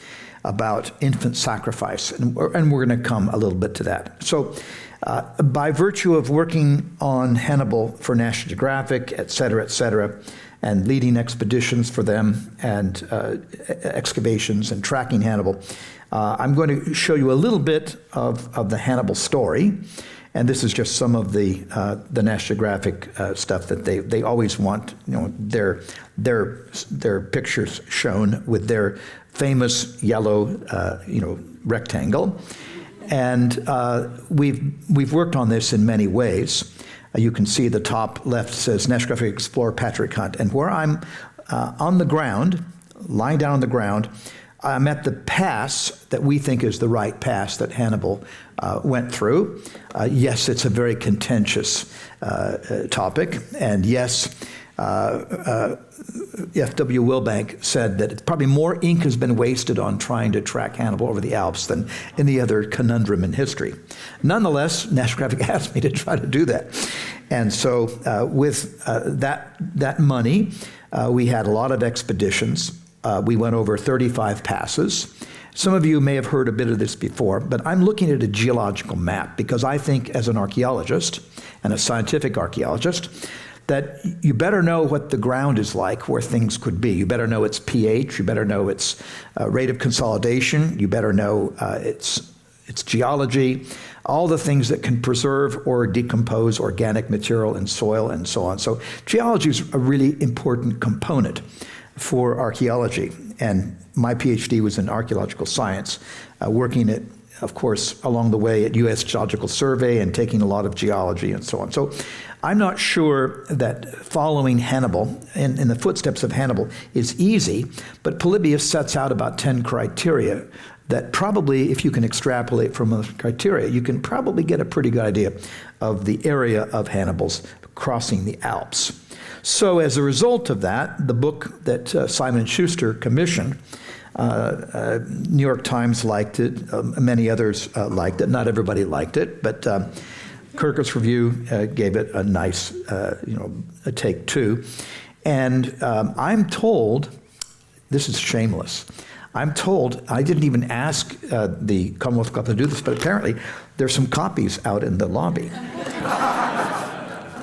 S3: about infant sacrifice. And we're going to come a little bit to that. So by virtue of working on Hannibal for National Geographic, et cetera, and leading expeditions for them and excavations and tracking Hannibal, I'm going to show you a little bit of the Hannibal story. And this is just some of the National Geographic stuff that they always want, their pictures shown with their famous yellow, rectangle. And we've worked on this in many ways. You can see the top left says National Geographic Explorer Patrick Hunt. And where I'm on the ground, lying down on the ground, I'm at the pass that we think is the right pass that Hannibal went through. Yes, it's a very contentious topic. And yes, F.W. Wilbank said that probably more ink has been wasted on trying to track Hannibal over the Alps than any other conundrum in history. Nonetheless, National Geographic asked me to try to do that. And so with that money, we had a lot of expeditions. We went over 35 passes. Some of you may have heard a bit of this before, but I'm looking at a geological map because I think as an archaeologist and a scientific archaeologist, that you better know what the ground is like where things could be. You better know its pH, you better know its rate of consolidation, you better know its geology, all the things that can preserve or decompose organic material in soil and so on. So geology is a really important component for archaeology. And my PhD was in archaeological science, working at, of course, along the way at U.S. Geological Survey and taking a lot of geology and so on. So I'm not sure that following Hannibal, in the footsteps of Hannibal, is easy, but Polybius sets out about 10 criteria that probably, if you can extrapolate from those criteria, you can probably get a pretty good idea of the area of Hannibal's crossing the Alps. So as a result of that, the book that Simon & Schuster commissioned, New York Times liked it, many others liked it, not everybody liked it, but Kirkus Review gave it a nice, a take too. And I'm told, this is shameless, I'm told, I didn't even ask the Commonwealth Club to do this, but apparently there's some copies out in the lobby.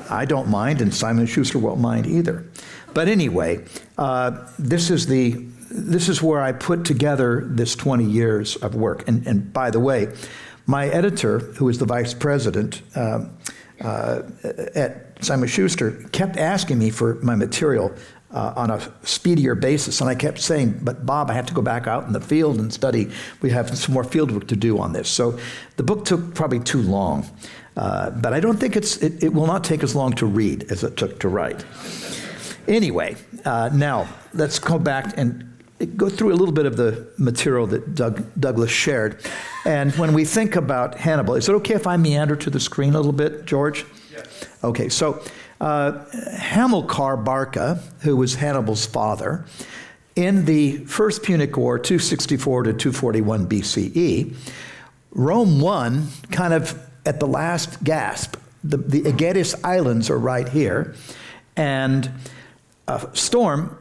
S3: I don't mind, and Simon & Schuster won't mind either. But anyway, this is where I put together this 20 years of work. And by the way, my editor, who was the vice president at Simon & Schuster, kept asking me for my material on a speedier basis. And I kept saying, but Bob, I have to go back out in the field and study. We have some more field work to do on this. So the book took probably too long. But I don't think it will not take as long to read as it took to write. Anyway, now let's go back and go through a little bit of the material that Douglas shared. And when we think about Hannibal, is it okay if I meander to the screen a little bit, George? Yes. Okay, so Hamilcar Barca, who was Hannibal's father, in the First Punic War, 264 to 241 BCE, Rome won kind of at the last gasp. The Aegetis Islands are right here, and a storm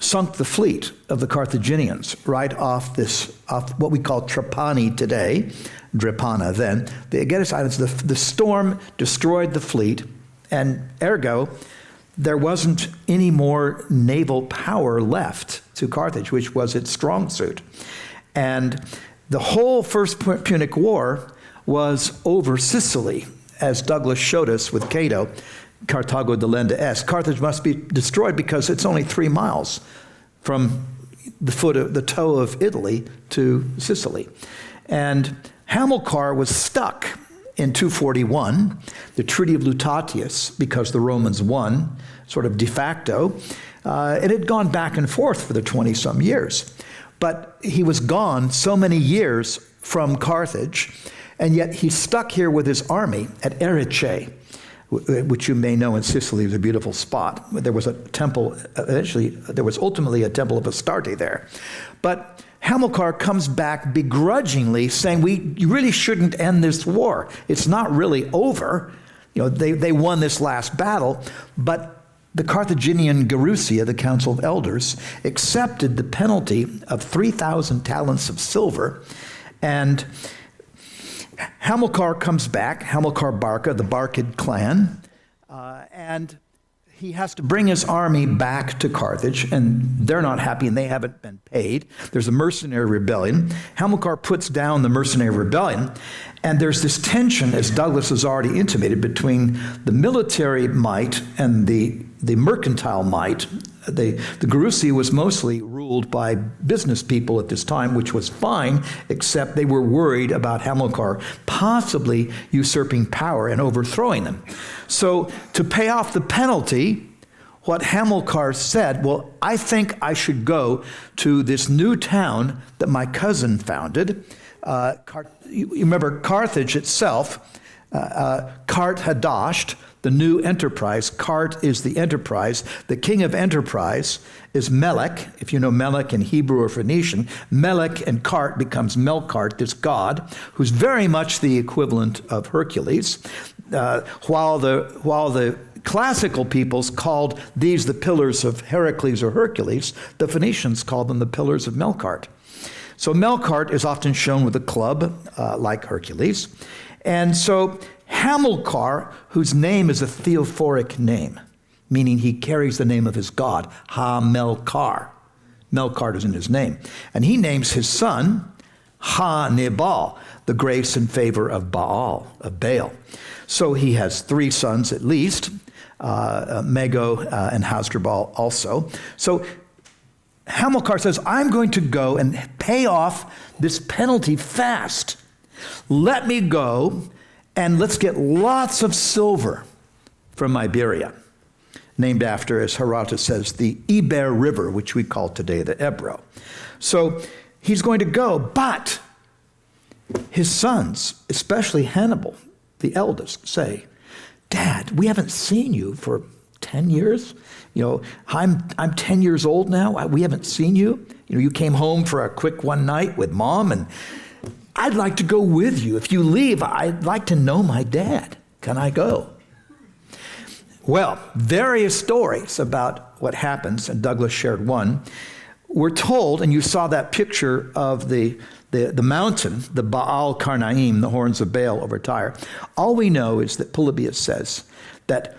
S3: sunk the fleet of the Carthaginians right off what we call Trapani today, Drepana then. The Aegetis Islands, the storm destroyed the fleet, and ergo, there wasn't any more naval power left to Carthage, which was its strong suit. And the whole First Punic War was over Sicily, as Douglas showed us with Cato, Carthago delenda est. Carthage must be destroyed because it's only 3 miles from the toe of Italy to Sicily. And Hamilcar was stuck in 241, the Treaty of Lutatius, because the Romans won, sort of de facto. It had gone back and forth for the 20-some years. But he was gone so many years from Carthage, and yet he's stuck here with his army at Erice, which you may know in Sicily is a beautiful spot. There was a temple, there was ultimately a temple of Astarte there. But Hamilcar comes back begrudgingly saying, you really shouldn't end this war. It's not really over. They won this last battle, but the Carthaginian Gerousia, the Council of Elders, accepted the penalty of 3,000 talents of silver, and Hamilcar comes back, Hamilcar Barca, the Barcid clan, and he has to bring his army back to Carthage, and they're not happy and they haven't been paid. There's a mercenary rebellion. Hamilcar puts down the mercenary rebellion, And there's this tension, as Douglas has already intimated, between the military might and the mercantile might. The Gerusi was mostly ruled by business people at this time, which was fine, except they were worried about Hamilcar possibly usurping power and overthrowing them. So to pay off the penalty, what Hamilcar said, well, I think I should go to this new town that my cousin founded. You remember Carthage itself, Cart Hadasht, the new enterprise. Cart is the enterprise. The king of enterprise is Melech. If you know Melech in Hebrew or Phoenician, Melech and Cart becomes Melkart, this god, who's very much the equivalent of Hercules. While the classical peoples called these the pillars of Heracles or Hercules, the Phoenicians called them the pillars of Melkart. So Melkart is often shown with a club, like Hercules. And so Hamilcar, whose name is a theophoric name, meaning he carries the name of his god, Ha-Melkar. Melkart is in his name. And he names his son Ha-Nibal, the grace and favor of Baal, of Baal. So he has 3 sons at least, Mago and Hasdrubal also. So Hamilcar says, I'm going to go and pay off this penalty fast. Let me go and let's get lots of silver from Iberia, named after, as Herodotus says, the Iber River, which we call today the Ebro. So he's going to go, but his sons, especially Hannibal, the eldest, say, Dad, we haven't seen you for 10 years. You know, I'm 10 years old now. We haven't seen you. You know, you came home for a quick one night with Mom, and I'd like to go with you. If you leave, I'd like to know my dad. Can I go? Well, various stories about what happens, and Douglas shared one. We're told, and you saw that picture of the mountain, the Baal Karnaim, the horns of Baal over Tyre. All we know is that Polybius says that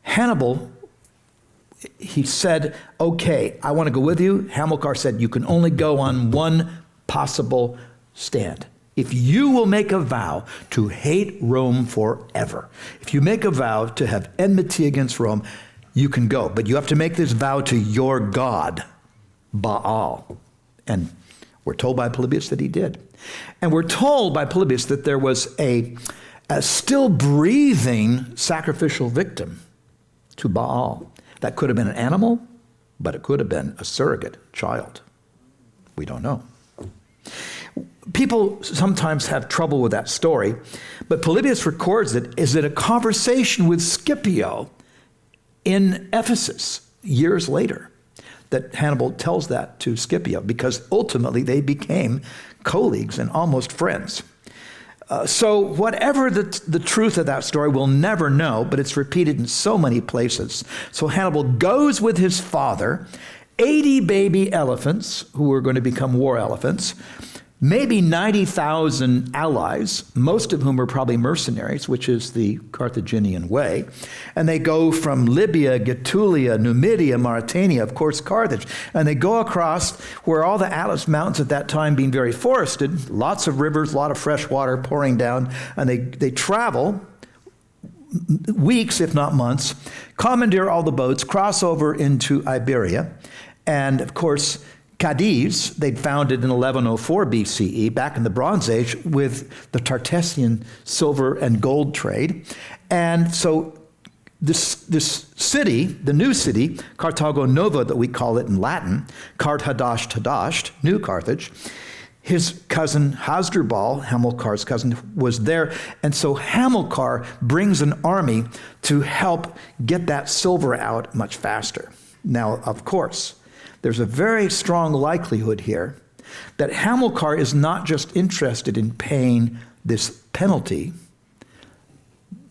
S3: Hannibal, he said, okay, I want to go with you. Hamilcar said, you can only go on one possible stand. If you will make a vow to hate Rome forever, if you make a vow to have enmity against Rome, you can go. But you have to make this vow to your god, Baal. And we're told by Polybius that he did. And we're told by Polybius that there was a still breathing sacrificial victim to Baal. That could have been an animal, but it could have been a surrogate child. We don't know. People sometimes have trouble with that story, but Polybius records it as in a conversation with Scipio in Ephesus years later, that Hannibal tells that to Scipio, because ultimately they became colleagues and almost friends. So whatever the truth of that story, we'll never know, but it's repeated in so many places. So Hannibal goes with his father, 80 baby elephants, who are going to become war elephants, maybe 90,000 allies, most of whom are probably mercenaries, which is the Carthaginian way. And they go from Libya, Getulia, Numidia, Mauritania, of course, Carthage. And they go across where all the Atlas Mountains at that time being very forested, lots of rivers, a lot of fresh water pouring down. And they travel weeks, if not months, commandeer all the boats, cross over into Iberia. And of course, Cadiz, they'd founded in 1104 BCE, back in the Bronze Age, with the Tartessian silver and gold trade. And so this city, the new city, Carthago Nova that we call it in Latin, Cart Hadasht, New Carthage, his cousin Hasdrubal, Hamilcar's cousin, was there. And so Hamilcar brings an army to help get that silver out much faster. Now, of course, there's a very strong likelihood here that Hamilcar is not just interested in paying this penalty.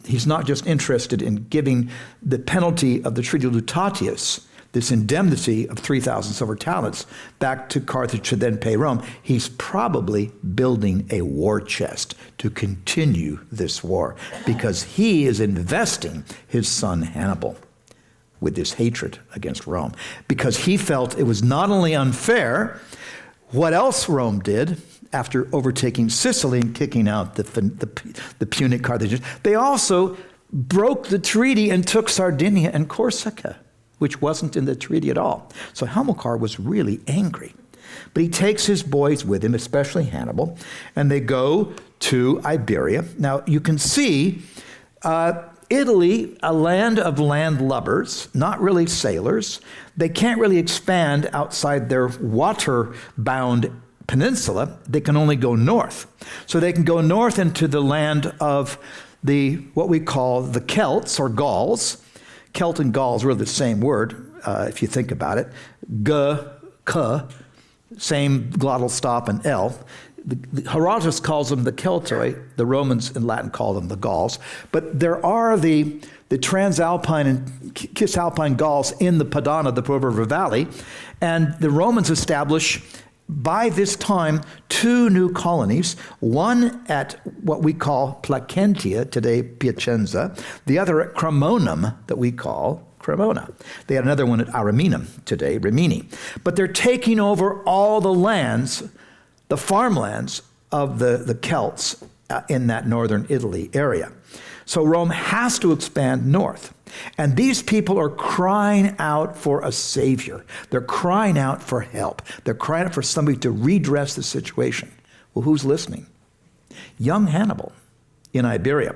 S3: He's not just interested in giving the penalty of the Treaty of Lutatius, this indemnity of 3,000 silver talents, back to Carthage to then pay Rome. He's probably building a war chest to continue this war, because he is investing his son Hannibal with this hatred against Rome, because he felt it was not only unfair what else Rome did, after overtaking Sicily and kicking out the Punic Carthaginians. They also broke the treaty and took Sardinia and Corsica, which wasn't in the treaty at all. So Hamilcar was really angry. But he takes his boys with him, especially Hannibal, and they go to Iberia. Now, you can see Italy, a land of landlubbers, not really sailors. They can't really expand outside their water-bound peninsula. They can only go north. So they can go north into the land of what we call the Celts or Gauls. Celt and Gauls are the same word, if you think about it. K, same glottal stop and L. Herodotus calls them the Keltoi. The Romans in Latin call them the Gauls. But there are the Transalpine and Cisalpine Gauls in the Padana, the Po River Valley. And the Romans establish, by this time, 2 new colonies, one at what we call Placentia, today Piacenza, the other at Cremonum, that we call Cremona. They had another one at Ariminum, today Rimini. But they're taking over all the lands, the farmlands of the Celts in that northern Italy area. So Rome has to expand north. And these people are crying out for a savior. They're crying out for help. They're crying out for somebody to redress the situation. Well, who's listening? Young Hannibal in Iberia.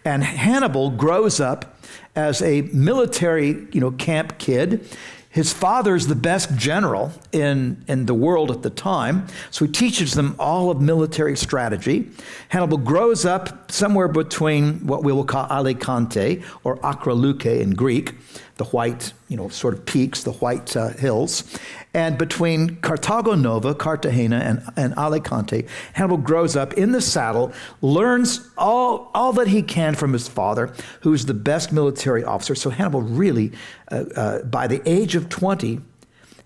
S3: And Hannibal grows up as a military, camp kid. His father's the best general in the world at the time, so he teaches them all of military strategy. Hannibal grows up somewhere between what we will call Alicante or Acraluce in Greek, the white, sort of peaks, the white hills. And between Carthago Nova, Cartagena, and Alicante, Hannibal grows up in the saddle, learns all that he can from his father, who's the best military officer. So Hannibal really, by the age of 20,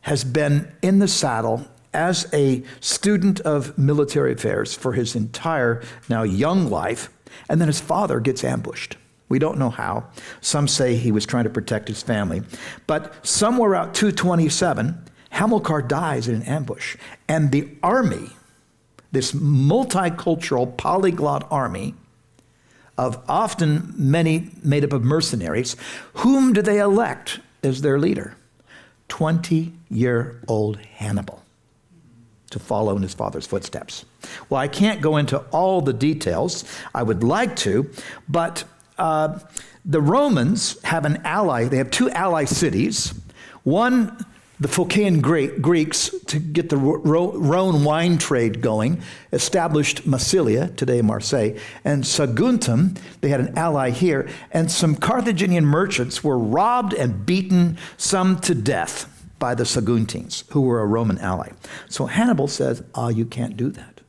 S3: has been in the saddle as a student of military affairs for his entire now young life. And then his father gets ambushed. We don't know how. Some say he was trying to protect his family. But somewhere out 227, Hamilcar dies in an ambush. And the army, this multicultural, polyglot army of often many made up of mercenaries, whom do they elect as their leader? 20-year-old Hannibal to follow in his father's footsteps. Well, I can't go into all the details. I would like to, but the Romans have an ally. They have 2 ally cities. One, the Phocian Greeks, to get the Rhone wine trade going, established Massilia, today Marseille, and Saguntum. They had an ally here, and some Carthaginian merchants were robbed and beaten, some to death, by the Saguntines, who were a Roman ally. So Hannibal says, you can't do that.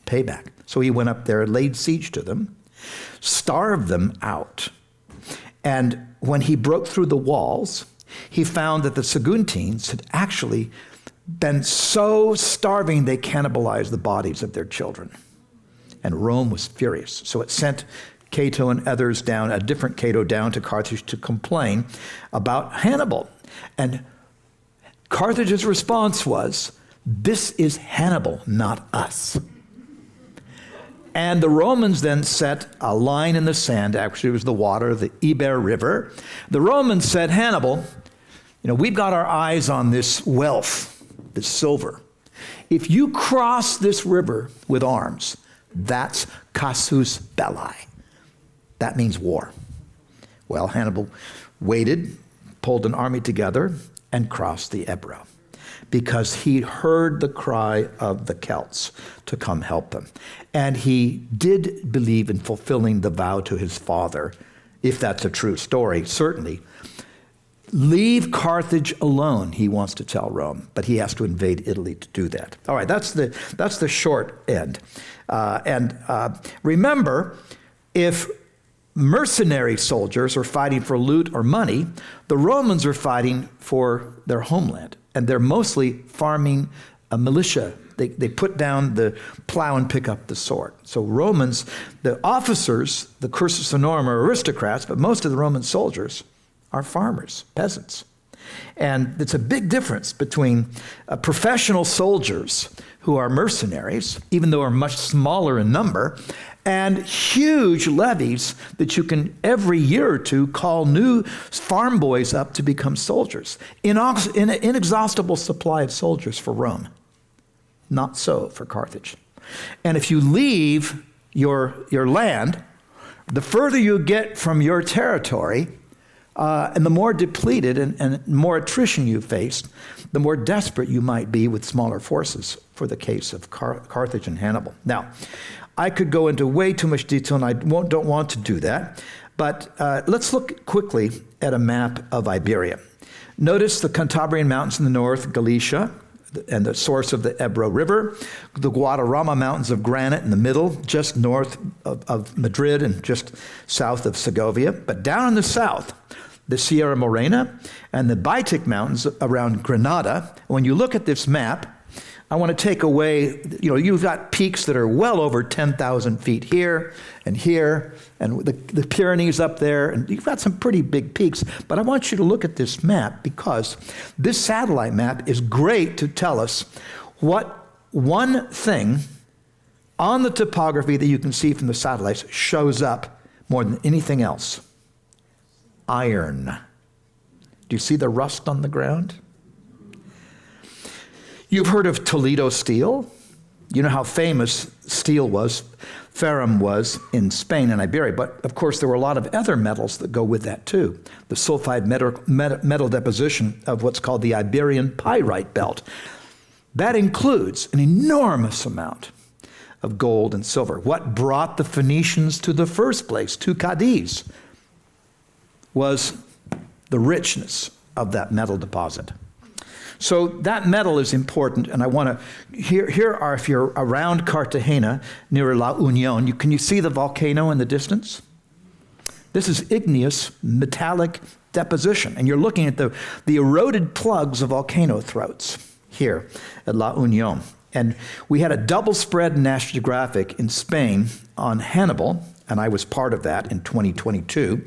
S3: Payback. So he went up there, laid siege to them, starved them out. And when he broke through the walls, he found that the Saguntines had actually been so starving they cannibalized the bodies of their children. And Rome was furious. So it sent Cato and others down, a different Cato down to Carthage to complain about Hannibal. And Carthage's response was, "This is Hannibal, not us." And the Romans then set a line in the sand. Actually, it was the water, the Iber River. The Romans said, Hannibal, we've got our eyes on this wealth, this silver. If you cross this river with arms, that's casus belli. That means war. Well, Hannibal waited, pulled an army together, and crossed the Ebro, because he heard the cry of the Celts to come help them. And he did believe in fulfilling the vow to his father, if that's a true story, certainly. Leave Carthage alone, he wants to tell Rome, but he has to invade Italy to do that. All right, that's the short end. Remember, if mercenary soldiers are fighting for loot or money, the Romans are fighting for their homeland. And they're mostly farming a militia. They put down the plow and pick up the sword. So Romans, the officers, the cursus honorum, are aristocrats, but most of the Roman soldiers are farmers, peasants. And it's a big difference between professional soldiers who are mercenaries, even though are much smaller in number, and huge levies that you can every year or two call new farm boys up to become soldiers. Inexhaustible supply of soldiers for Rome. Not so for Carthage. And if you leave your land, the further you get from your territory, and the more depleted and more attrition you faced, the more desperate you might be with smaller forces for the case of Carthage and Hannibal. Now, I could go into way too much detail, and I don't want to do that, but let's look quickly at a map of Iberia. Notice the Cantabrian Mountains in the north, Galicia, and the source of the Ebro River, the Guadarrama Mountains of granite in the middle, just north of Madrid and just south of Segovia. But down in the south, the Sierra Morena and the Baitic Mountains around Granada. When you look at this map, I want to take away, you've got peaks that are well over 10,000 feet here, and the Pyrenees up there, and you've got some pretty big peaks. But I want you to look at this map because this satellite map is great to tell us what one thing on the topography that you can see from the satellites shows up more than anything else. Iron. Do you see the rust on the ground? You've heard of Toledo steel. You know how famous steel was, ferrum was in Spain and Iberia, but of course there were a lot of other metals that go with that too. The sulfide metal deposition of what's called the Iberian Pyrite Belt. That includes an enormous amount of gold and silver. What brought the Phoenicians to the first place, to Cadiz, was the richness of that metal deposit. So that metal is important, and I want to, here are, if you're around Cartagena, near La Union, can you see the volcano in the distance? This is igneous metallic deposition, and you're looking at the eroded plugs of volcano throats here at La Union. And we had a double spread in National Geographic in Spain on Hannibal, and I was part of that in 2022.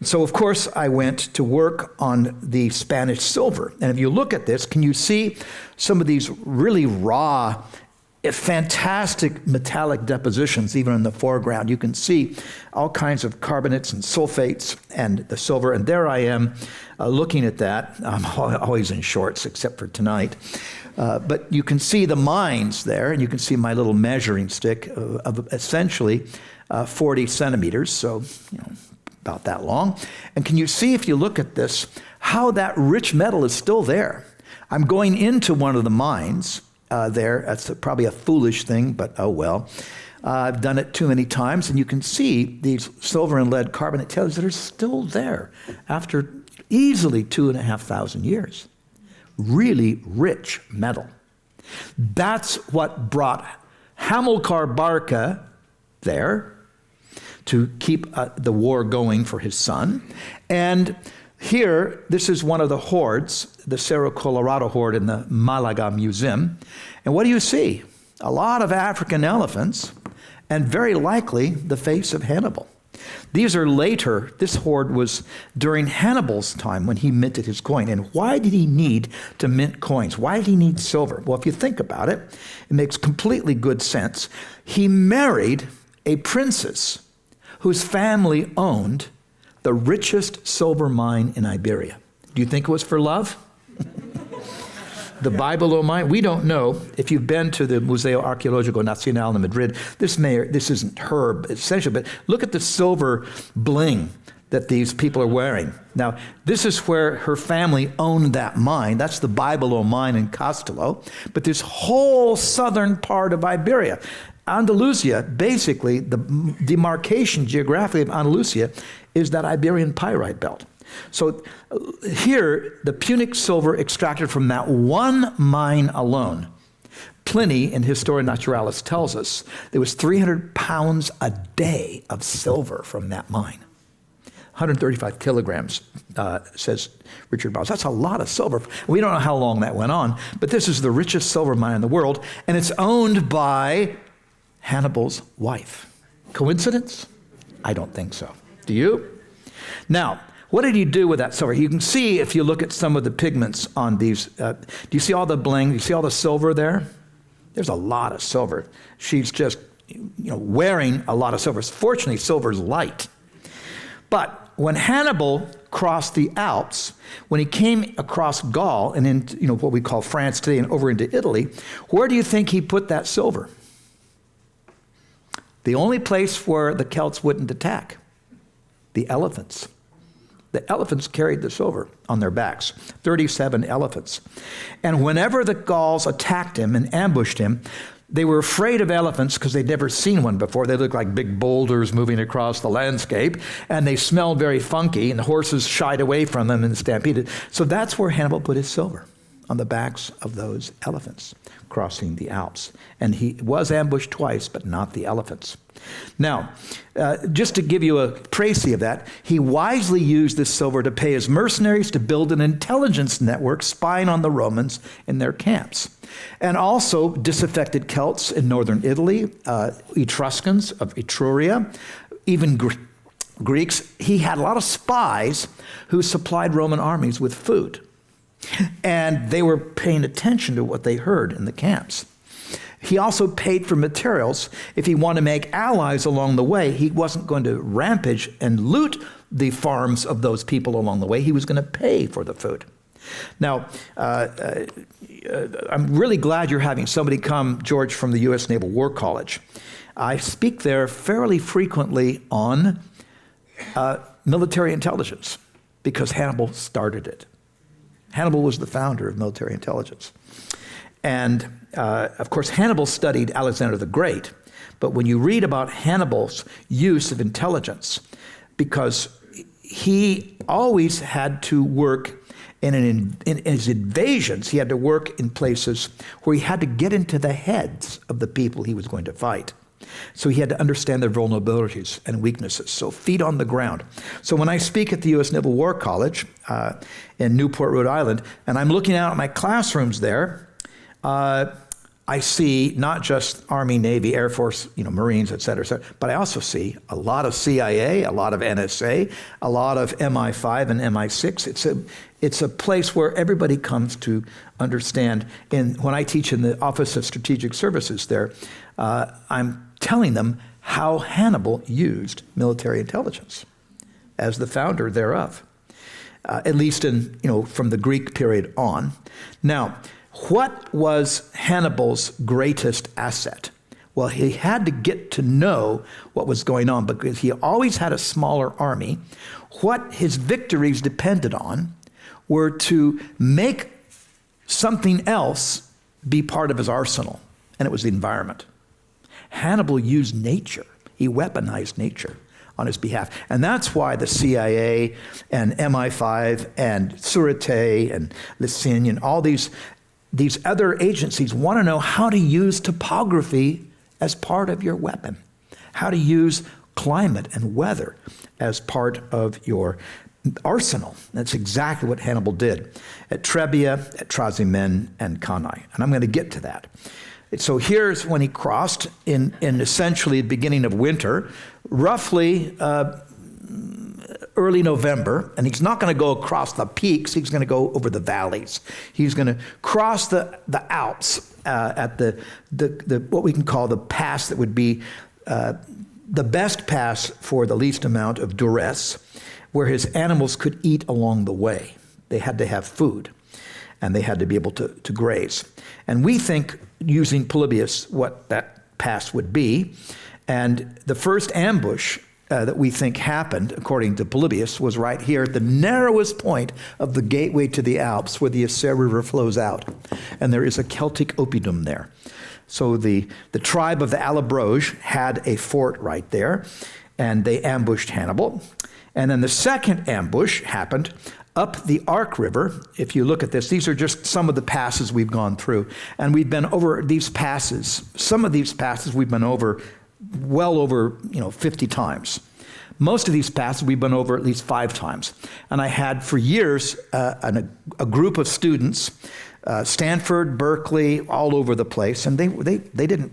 S3: So, of course, I went to work on the Spanish silver. And if you look at this, can you see some of these really raw, fantastic metallic depositions, even in the foreground? You can see all kinds of carbonates and sulfates and the silver. And there I am looking at that. I'm always in shorts, except for tonight. But you can see the mines there, and you can see my little measuring stick of essentially 40 centimeters. So, about that long. And can you see, if you look at this, how that rich metal is still there? I'm going into one of the mines there. That's probably a foolish thing, but oh well. I've done it too many times, and you can see these silver and lead carbonate tails that are still there after easily 2,500 years. Really rich metal. That's what brought Hamilcar Barca there, to keep the war going for his son. And here, this is one of the hoards, the Cerro Colorado hoard in the Malaga Museum. And what do you see? A lot of African elephants, and very likely the face of Hannibal. These are later. This hoard was during Hannibal's time when he minted his coin. And why did he need to mint coins? Why did he need silver? Well, if you think about it, it makes completely good sense. He married a princess whose family owned the richest silver mine in Iberia. Do you think it was for love? The Bible mine? We don't know. If you've been to the Museo Arqueológico Nacional in Madrid, this isn't her essentially, but look at the silver bling that these people are wearing. Now, this is where her family owned that mine. That's the Bible mine in Castelló. But this whole southern part of Iberia, Andalusia, basically, the demarcation geographically of Andalusia is that Iberian Pyrite Belt. So here, the Punic silver extracted from that one mine alone. Pliny, in Historia Naturalis, tells us there was 300 pounds a day of silver from that mine. 135 kilograms, says Richard Bowers. That's a lot of silver. We don't know how long that went on, but this is the richest silver mine in the world, and it's owned by Hannibal's wife. Coincidence? I don't think so. Do you? Now, What did he do with that silver? You can see if you look at some of the pigments on these. Do you see all the bling? Do you see all the silver there? There's a lot of silver. She's just wearing a lot of silver. Fortunately, silver is light. But when Hannibal crossed the Alps, when he came across Gaul and into what we call France today and over into Italy, where do you think he put that silver? The only place where the Celts wouldn't attack, the elephants. The elephants carried the silver on their backs, 37 elephants. And whenever the Gauls attacked him and ambushed him, they were afraid of elephants because they'd never seen one before. They looked like big boulders moving across the landscape, and they smelled very funky, and the horses shied away from them and stampeded. So that's where Hannibal put his silver, on the backs of those elephants crossing the Alps. And he was ambushed twice, but not the elephants. Now, just to give you a précis of that, he wisely used this silver to pay his mercenaries to build an intelligence network spying on the Romans in their camps. And also disaffected Celts in northern Italy, Etruscans of Etruria, even Greeks. He had a lot of spies who supplied Roman armies with food. And they were paying attention to what they heard in the camps. He also paid for materials. If he wanted to make allies along the way, he wasn't going to rampage and loot the farms of those people along the way. He was going to pay for the food. Now, I'm really glad you're having somebody come, George, from the U.S. Naval War College. I speak there fairly frequently on military intelligence because Hannibal started it. Hannibal was the founder of military intelligence. And, of course, Hannibal studied Alexander the Great. But when you read about Hannibal's use of intelligence, because he always had to work in his invasions, he had to work in places where he had to get into the heads of the people he was going to fight. So he had to understand their vulnerabilities and weaknesses. So feet on the ground. So when I speak at the U.S. Naval War College in Newport, Rhode Island, and I'm looking out at my classrooms there, I see not just Army, Navy, Air Force, Marines, et cetera, but I also see a lot of CIA, a lot of NSA, a lot of MI5 and MI6. It's a place where everybody comes to understand. And when I teach in the Office of Strategic Services there, I'm telling them how Hannibal used military intelligence as the founder thereof, at least from the Greek period on. Now, what was Hannibal's greatest asset? Well, he had to get to know what was going on because he always had a smaller army. What his victories depended on were to make something else be part of his arsenal, and it was the environment. Hannibal used nature. He weaponized nature on his behalf. And that's why the CIA and MI5 and Sûreté and Lysin and all these other agencies want to know how to use topography as part of your weapon, how to use climate and weather as part of your arsenal. That's exactly what Hannibal did at Trebia, at Trasimene, and Cannae. And I'm going to get to that. So here's when he crossed in essentially the beginning of winter, roughly early November, and he's not going to go across the peaks, he's going to go over the valleys. He's going to cross the Alps at the what we can call the pass that would be the best pass for the least amount of duress, where his animals could eat along the way. They had to have food, and they had to be able to graze. And we think, using Polybius, what that pass would be. And the first ambush that we think happened, according to Polybius, was right here at the narrowest point of the gateway to the Alps where the Isère River flows out. And there is a Celtic oppidum there. So the tribe of the Allobroges had a fort right there, and they ambushed Hannibal. And then the second ambush happened up the Arc River. If you look at this, these are just some of the passes we've gone through. And we've been over these passes. Some of these passes we've been over well over 50 times. Most of these passes we've been over at least 5 times. And I had for years a group of students Stanford, Berkeley, all over the place, and they didn't,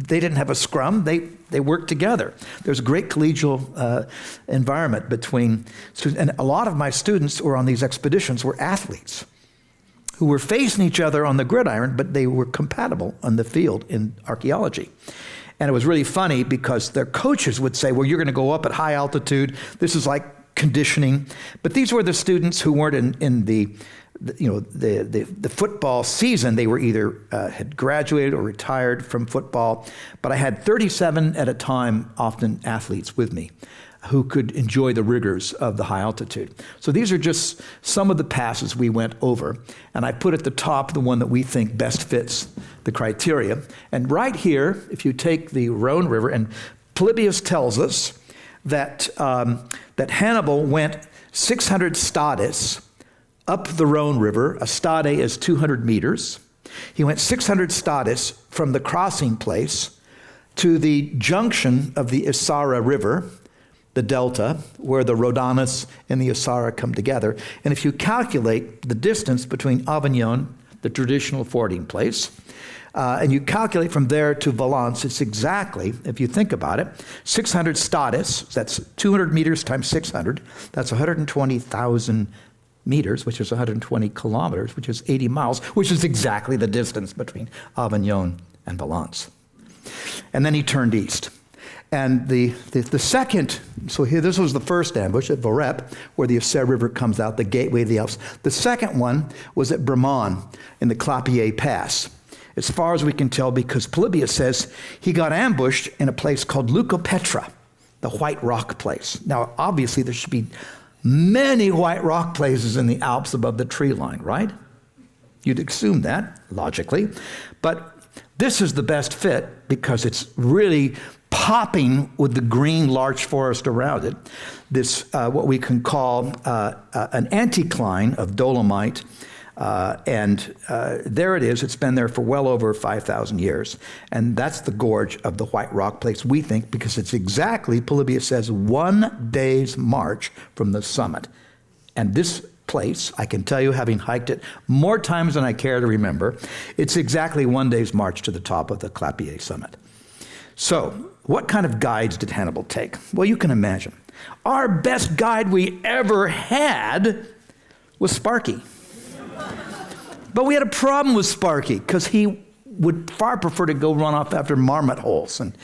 S3: they didn't have a scrum. They worked together. There's a great collegial environment between students, and a lot of my students who were on these expeditions were athletes who were facing each other on the gridiron, but they were compatible on the field in archaeology. And it was really funny because their coaches would say, well, you're going to go up at high altitude. This is like conditioning. But these were the students who weren't in the football season. They were either had graduated or retired from football. But I had 37 at a time, often athletes with me, who could enjoy the rigors of the high altitude. So these are just some of the passes we went over. And I put at the top the one that we think best fits the criteria. And right here, if you take the Rhone River, and Polybius tells us that, that Hannibal went 600 stades up the Rhone River. A stade is 200 meters. He went 600 stades from the crossing place to the junction of the Isara River, the delta, where the Rhodanus and the Isara come together. And if you calculate the distance between Avignon, the traditional fording place, and you calculate from there to Valence, it's exactly, if you think about it, 600 stades, that's 200 meters times 600, that's 120,000 meters, which is 120 kilometers, which is 80 miles, which is exactly the distance between Avignon and Valence. And then he turned east. And the second, so here, this was the first ambush at Vorep, where the Isère River comes out, the gateway of the Alps. The second one was at Bremont in the Clapier Pass, as far as we can tell, because Polybius says he got ambushed in a place called Leucopetra, the white rock place. Now, obviously, there should be many white rock places in the Alps above the tree line, right? You'd assume that, logically. But this is the best fit because it's really popping with the green larch forest around it. This, what we can call an anticline of dolomite. And there it is. It's been there for well over 5,000 years. And that's the gorge of the White Rock Place, we think, because it's exactly, Polybius says, 1 day's march from the summit. And this place, I can tell you, having hiked it more times than I care to remember, it's exactly 1 day's march to the top of the Clapier summit. So, what kind of guides did Hannibal take? Well, you can imagine. Our best guide we ever had was Sparky. But we had a problem with Sparky because he would far prefer to go run off after marmot holes and,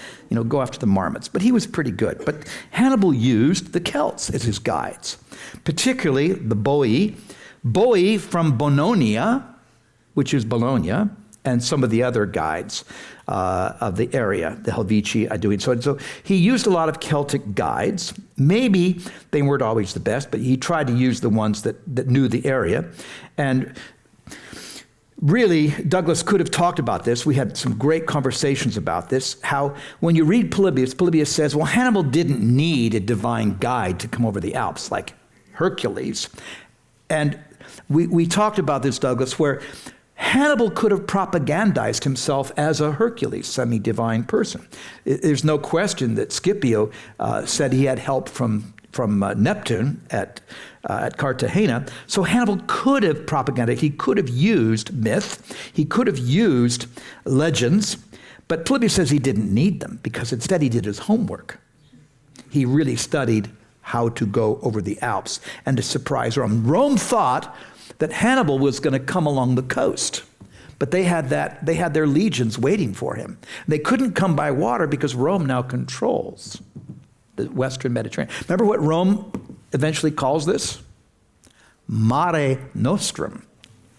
S3: go after the marmots. But he was pretty good. But Hannibal used the Celts as his guides, particularly the Boii from Bononia, which is Bologna, and some of the other guides of the area, the Helvetii, Aeduan. So he used a lot of Celtic guides. Maybe they weren't always the best, but he tried to use the ones that knew the area. And really, Douglas could have talked about this. We had some great conversations about this, how when you read Polybius says, well, Hannibal didn't need a divine guide to come over the Alps like Hercules. And we talked about this, Douglas, where Hannibal could have propagandized himself as a Hercules, semi-divine person. There's no question that Scipio said he had help from Neptune at Cartagena. So Hannibal could have propagandized. He could have used myth. He could have used legends. But Polybius says he didn't need them because instead he did his homework. He really studied how to go over the Alps and to surprise Rome. Rome thought that Hannibal was going to come along the coast. But they had their legions waiting for him. They couldn't come by water because Rome now controls the Western Mediterranean. Remember what Rome eventually calls this? Mare Nostrum,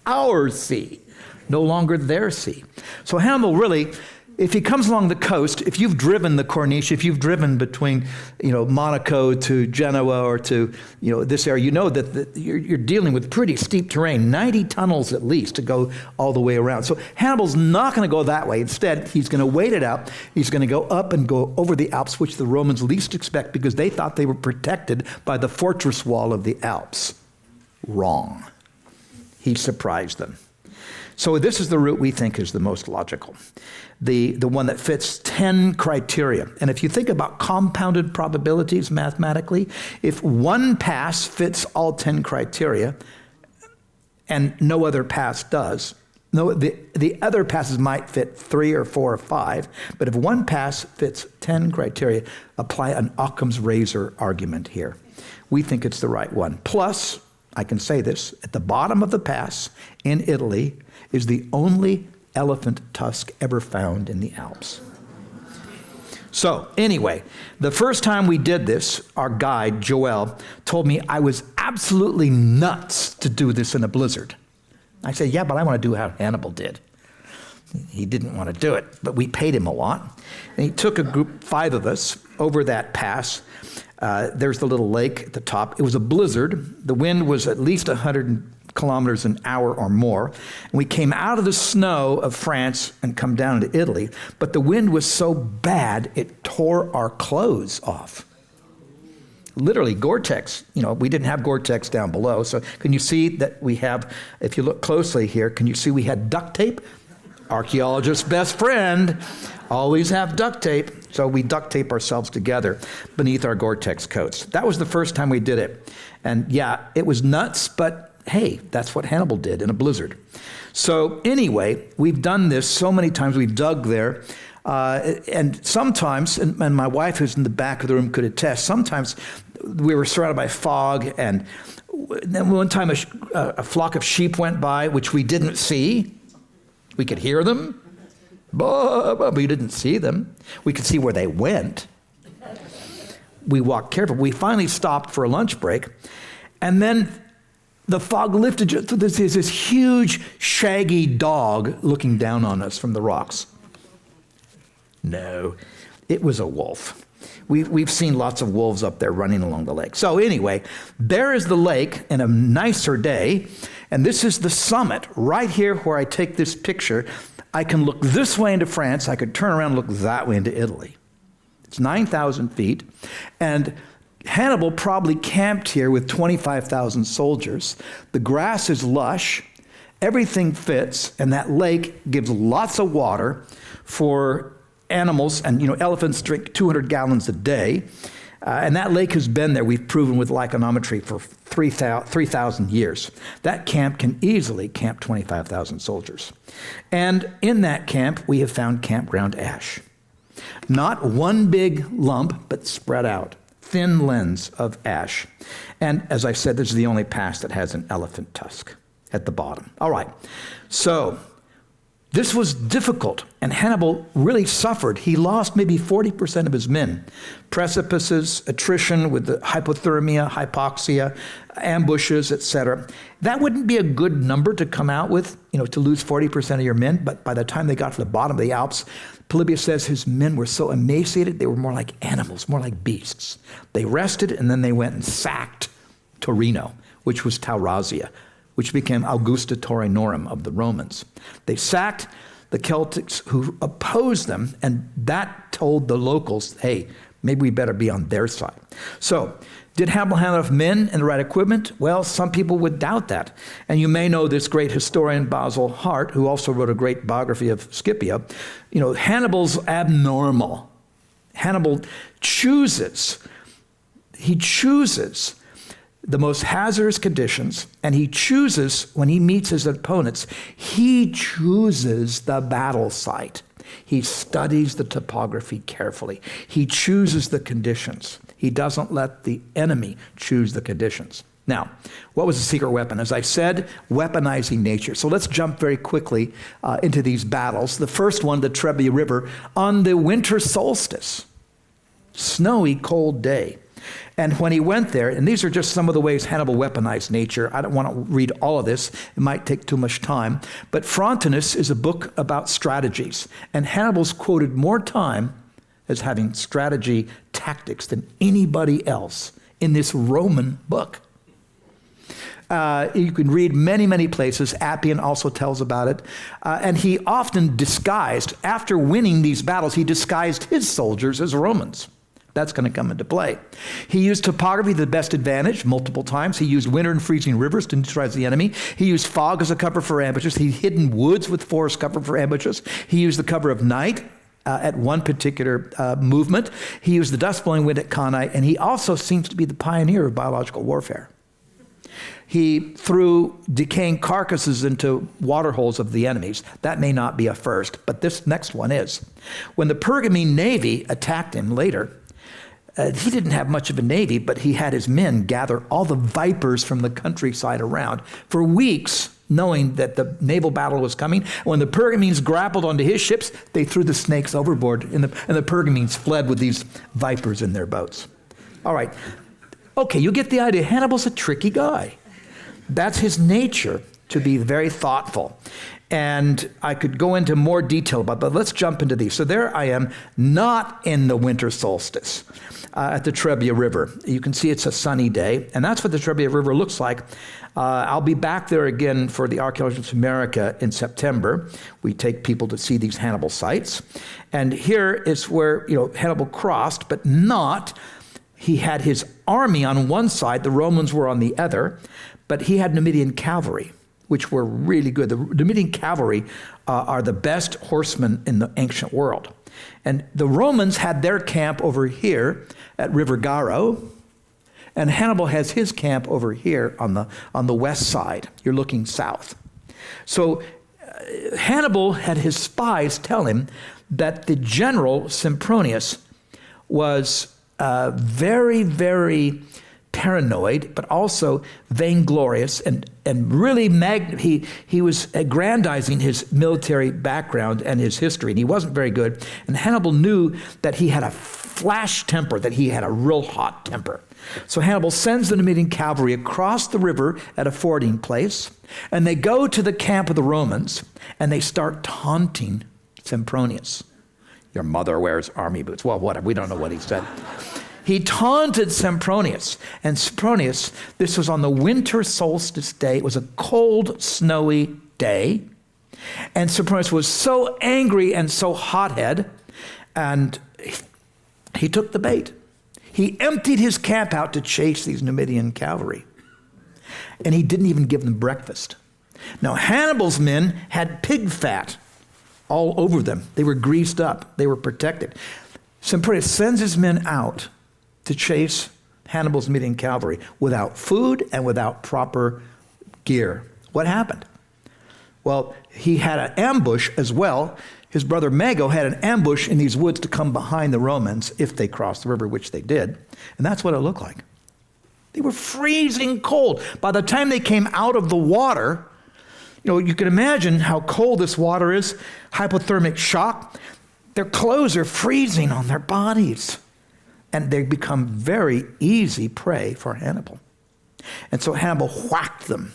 S3: our sea, no longer their sea. So Hannibal really, if he comes along the coast, if you've driven the Corniche, if you've driven between, Monaco to Genoa or to, this area, you know that you're dealing with pretty steep terrain, 90 tunnels at least to go all the way around. So Hannibal's not going to go that way. Instead, he's going to wait it out. He's going to go up and go over the Alps, which the Romans least expect because they thought they were protected by the fortress wall of the Alps. Wrong. He surprised them. So this is the route we think is the most logical, the one that fits 10 criteria. And if you think about compounded probabilities mathematically, if one pass fits all 10 criteria, and no other pass does. No, the other passes might fit 3 or 4 or 5, but if one pass fits 10 criteria, apply an Occam's razor argument here. We think it's the right one. Plus, I can say this, at the bottom of the pass in Italy is the only elephant tusk ever found in the Alps. So anyway, the first time we did this, our guide, Joel, told me I was absolutely nuts to do this in a blizzard. I said, yeah, but I want to do how Hannibal did. He didn't want to do it, but we paid him a lot. And he took a group, 5 of us, over that pass. There's the little lake at the top. It was a blizzard. The wind was at least 100 kilometers an hour or more. And we came out of the snow of France and come down to Italy. But the wind was so bad, it tore our clothes off. Literally, Gore-Tex, we didn't have Gore-Tex down below. So can you see that we have, if you look closely here, can you see we had duct tape? Archaeologist's best friend, always have duct tape. So we duct tape ourselves together beneath our Gore-Tex coats. That was the first time we did it. And yeah, it was nuts, but hey, that's what Hannibal did in a blizzard. So anyway, we've done this so many times, we've dug there. And sometimes, and my wife who's in the back of the room could attest, sometimes we were surrounded by fog, and then one time a flock of sheep went by, which we didn't see. We could hear them, but we didn't see them. We could see where they went. We walked carefully. We finally stopped for a lunch break, and then the fog lifted. There's this huge, shaggy dog looking down on us from the rocks. No, it was a wolf. We've seen lots of wolves up there running along the lake. So anyway, there is the lake in a nicer day, and this is the summit right here where I take this picture. I can look this way into France. I could turn around and look that way into Italy. It's 9,000 feet, and Hannibal probably camped here with 25,000 soldiers. The grass is lush, everything fits, and that lake gives lots of water for animals, and elephants drink 200 gallons a day, and that lake has been there, we've proven with lyconometry, for 3,000 years. That camp can easily camp 25,000 soldiers. And in that camp, we have found campground ash. Not one big lump, but spread out, thin lens of ash. And as I said, this is the only pass that has an elephant tusk at the bottom. All right, so this was difficult, and Hannibal really suffered. He lost maybe 40% of his men. Precipices, attrition with the hypothermia, hypoxia, ambushes, etc. That wouldn't be a good number to come out with, to lose 40% of your men, but by the time they got to the bottom of the Alps, Polybius says his men were so emaciated, they were more like animals, more like beasts. They rested, and then they went and sacked Torino, which was Taurasi, which became Augusta Taurinorum of the Romans. They sacked the Celtics who opposed them, and that told the locals, hey, maybe we better be on their side. So, did Hannibal have enough men and the right equipment? Well, some people would doubt that. And you may know this great historian, Basil Hart, who also wrote a great biography of Scipio. Hannibal's abnormal. Hannibal chooses the most hazardous conditions, and he chooses, when he meets his opponents, he chooses the battle site. He studies the topography carefully. He chooses the conditions. He doesn't let the enemy choose the conditions. Now, what was the secret weapon? As I said, weaponizing nature. So let's jump very quickly into these battles. The first one, the Trebia River, on the winter solstice. Snowy, cold day. And when he went there, and these are just some of the ways Hannibal weaponized nature. I don't want to read all of this. It might take too much time. But Frontinus is a book about strategies. And Hannibal's quoted more time as having strategy tactics than anybody else in this Roman book. You can read many, many places. Appian also tells about it. And he often disguised, after winning these battles, he disguised his soldiers as Romans. That's going to come into play. He used topography to the best advantage multiple times. He used winter and freezing rivers to neutralize the enemy. He used fog as a cover for ambushes. He hid in woods with forest cover for ambushes. He used the cover of night at one particular movement. He used the dust-blowing wind at Cannae, and he also seems to be the pioneer of biological warfare. He threw decaying carcasses into water holes of the enemies. That may not be a first, but this next one is. When the Pergamene navy attacked him later, he didn't have much of a navy, but he had his men gather all the vipers from the countryside around for weeks, knowing that the naval battle was coming. When the Pergamenes grappled onto his ships, they threw the snakes overboard, and the Pergamenes fled with these vipers in their boats. All right. Okay, you get the idea. Hannibal's a tricky guy. That's his nature, to be very thoughtful. And I could go into more detail about it, but let's jump into these. So there I am, not in the winter solstice, at the Trebia River. You can see it's a sunny day, and that's what the Trebia River looks like. I'll be back there again for the Archaeologists of America in September. We take people to see these Hannibal sites. And here is where, Hannibal crossed, but not. He had his army on one side, the Romans were on the other, but he had Numidian cavalry, which were really good. The Numidian cavalry are the best horsemen in the ancient world. And the Romans had their camp over here at River Garo, and Hannibal has his camp over here on the west side. You're looking south. So Hannibal had his spies tell him that the general Sempronius was very, very paranoid, but also vainglorious, and really he was aggrandizing his military background and his history, and he wasn't very good. And Hannibal knew that he had a flash temper, that he had a real hot temper. So Hannibal sends the Numidian cavalry across the river at a fording place, and they go to the camp of the Romans, and they start taunting Sempronius. Your mother wears army boots. Well, whatever, we don't know what he said. He taunted Sempronius. And Sempronius, this was on the winter solstice day. It was a cold, snowy day. And Sempronius was so angry and so hothead, and he took the bait. He emptied his camp out to chase these Numidian cavalry. And he didn't even give them breakfast. Now, Hannibal's men had pig fat all over them. They were greased up. They were protected. Sempronius sends his men out to chase Hannibal's Numidian cavalry without food and without proper gear. What happened? Well, he had an ambush as well. His brother Mago had an ambush in these woods to come behind the Romans if they crossed the river, which they did. And that's what it looked like. They were freezing cold. By the time they came out of the water, you can imagine how cold this water is, hypothermic shock. Their clothes are freezing on their bodies. And they become very easy prey for Hannibal. And so Hannibal whacked them.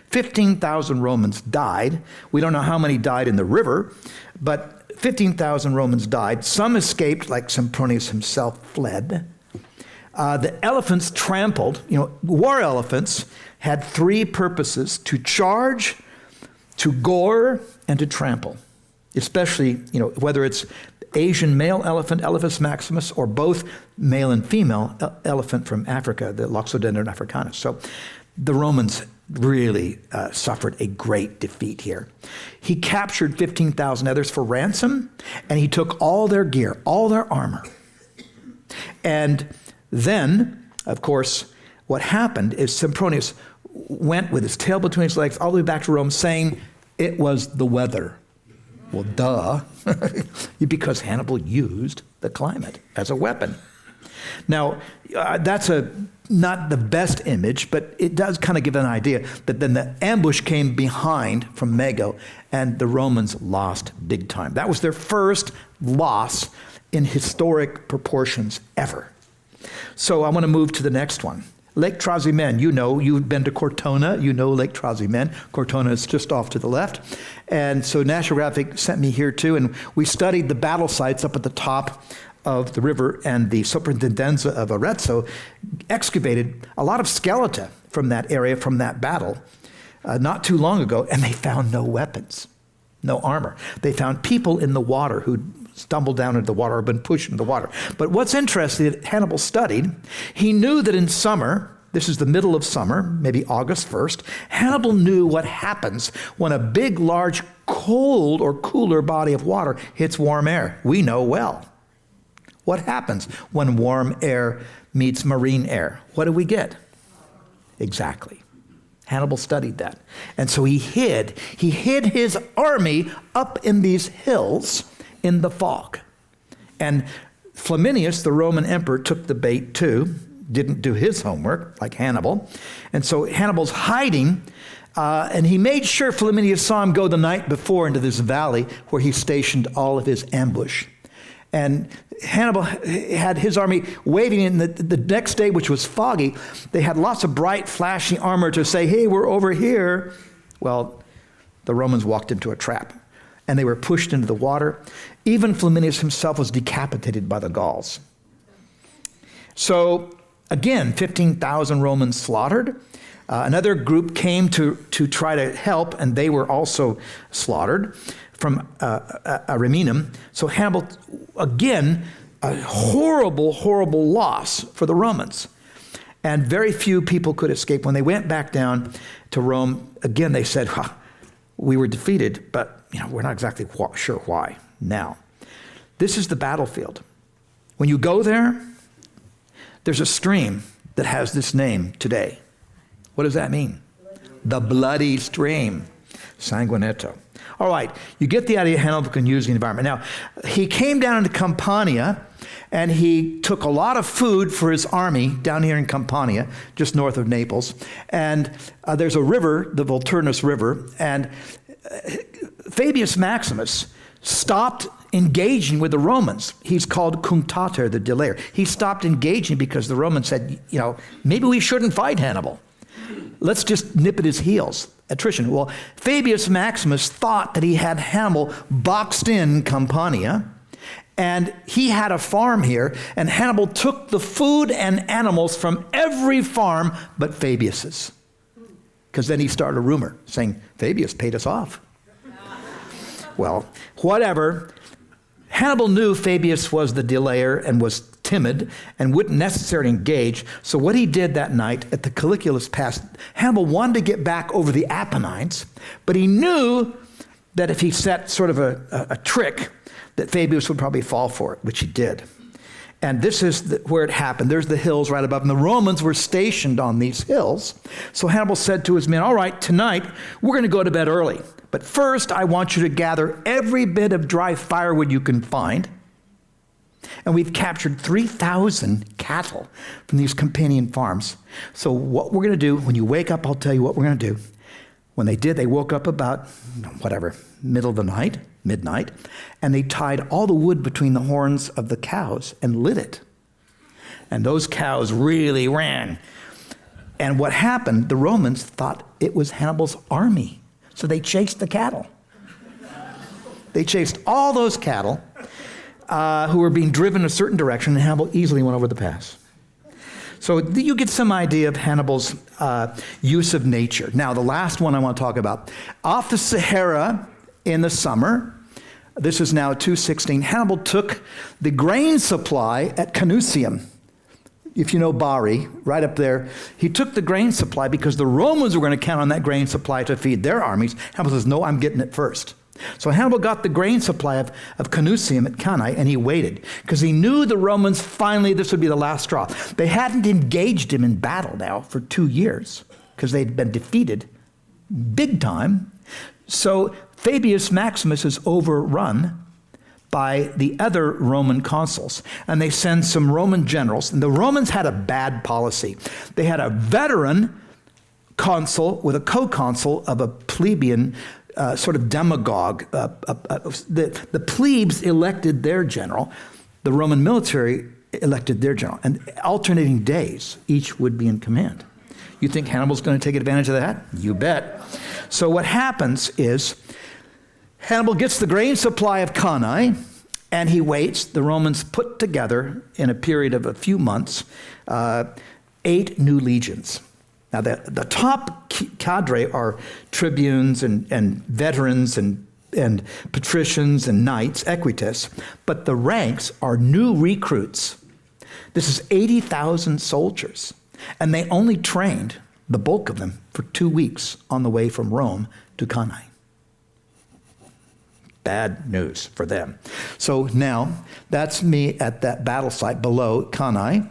S3: 15,000 Romans died. We don't know how many died in the river, but 15,000 Romans died. Some escaped, like Sempronius himself fled. The elephants trampled. War elephants had three purposes: to charge, to gore, and to trample. Especially, whether it's Asian male elephant, Elephas maximus, or both male and female elephant from Africa, the Loxodendron africanus. So the Romans really suffered a great defeat here. He captured 15,000 others for ransom, and he took all their gear, all their armor. And then, of course, what happened is Sempronius went with his tail between his legs all the way back to Rome, saying it was the weather. Well, duh, because Hannibal used the climate as a weapon. Now, that's not the best image, but it does kind of give an idea that then the ambush came behind from Mago, and the Romans lost big time. That was their first loss in historic proportions ever. So I want to move to the next one. Lake Trasimene, you've been to Cortona, Lake Trasimene. Cortona is just off to the left. And so National Geographic sent me here too, and we studied the battle sites up at the top of the river, and the Soprintendenza of Arezzo excavated a lot of skeleta from that area, from that battle, not too long ago, and they found no weapons, no armor. They found people in the water who stumbled down into the water or been pushed into the water. But what's interesting that Hannibal studied, he knew that in summer, this is the middle of summer, maybe August 1st, Hannibal knew what happens when a big, large, cold or cooler body of water hits warm air. We know well. What happens when warm air meets marine air? What do we get? Exactly. Hannibal studied that. And so he hid his army up in these hills in the fog. And Flaminius, the Roman emperor, took the bait too, didn't do his homework like Hannibal. And so Hannibal's hiding, and he made sure Flaminius saw him go the night before into this valley where he stationed all of his ambush. And Hannibal had his army waiting in the next day, which was foggy. They had lots of bright, flashy armor to say, hey, we're over here. Well, the Romans walked into a trap, and they were pushed into the water. Even Flaminius himself was decapitated by the Gauls. So, again, 15,000 Romans slaughtered. Another group came to try to help, and they were also slaughtered from Ariminum. So Hannibal, again, a horrible, horrible loss for the Romans. And very few people could escape. When they went back down to Rome, again, they said, we were defeated, but we're not exactly sure why. Now, this is the battlefield. When you go there, there's a stream that has this name today. What does that mean? The bloody stream, Sanguinetto. All right, you get the idea. Hannibal can use the environment. Now, he came down into Campania, and he took a lot of food for his army down here in Campania, just north of Naples. And there's a river, the Volturnus River, and Fabius Maximus stopped engaging with the Romans. He's called Cunctator, the delayer. He stopped engaging because the Romans said, maybe we shouldn't fight Hannibal. Let's just nip at his heels. Attrition. Well, Fabius Maximus thought that he had Hannibal boxed in Campania, and he had a farm here, and Hannibal took the food and animals from every farm but Fabius's. Because then he started a rumor saying, Fabius paid us off. Well, whatever. Hannibal knew Fabius was the delayer and was timid and wouldn't necessarily engage. So what he did that night at the Caliculus Pass, Hannibal wanted to get back over the Apennines, but he knew that if he set sort of a trick, that Fabius would probably fall for it, which he did. And this is where it happened. There's the hills right above, and the Romans were stationed on these hills. So Hannibal said to his men, all right, tonight we're going to go to bed early. But first, I want you to gather every bit of dry firewood you can find. And we've captured 3,000 cattle from these Campanian farms. So what we're going to do, when you wake up, I'll tell you what we're going to do. When they did, they woke up about, middle of the night, midnight, and they tied all the wood between the horns of the cows and lit it. And those cows really ran. And what happened, the Romans thought it was Hannibal's army. So they chased the cattle. They chased all those cattle who were being driven in a certain direction, and Hannibal easily went over the pass. So you get some idea of Hannibal's use of nature. Now, the last one I want to talk about. Off the Sahara in the summer, this is now 216, Hannibal took the grain supply at Canusium. If you know Bari, right up there, he took the grain supply because the Romans were going to count on that grain supply to feed their armies. Hannibal says, no, I'm getting it first. So Hannibal got the grain supply of Canusium at Cannae, and he waited because he knew the Romans, finally, this would be the last straw. They hadn't engaged him in battle now for 2 years because they'd been defeated big time. So Fabius Maximus is overrun by the other Roman consuls, and they send some Roman generals. And the Romans had a bad policy. They had a veteran consul with a co-consul of a plebeian sort of demagogue. The plebes elected their general. The Roman military elected their general. And alternating days, each would be in command. You think Hannibal's going to take advantage of that? You bet. So what happens is Hannibal gets the grain supply of Cannae, and he waits. The Romans put together, in a period of a few months, 8 new legions. Now, the top cadre are tribunes and veterans and patricians and knights, equites, but the ranks are new recruits. This is 80,000 soldiers, and they only trained, the bulk of them, for 2 weeks on the way from Rome to Cannae. Bad news for them. So now, that's me at that battle site below Cannae.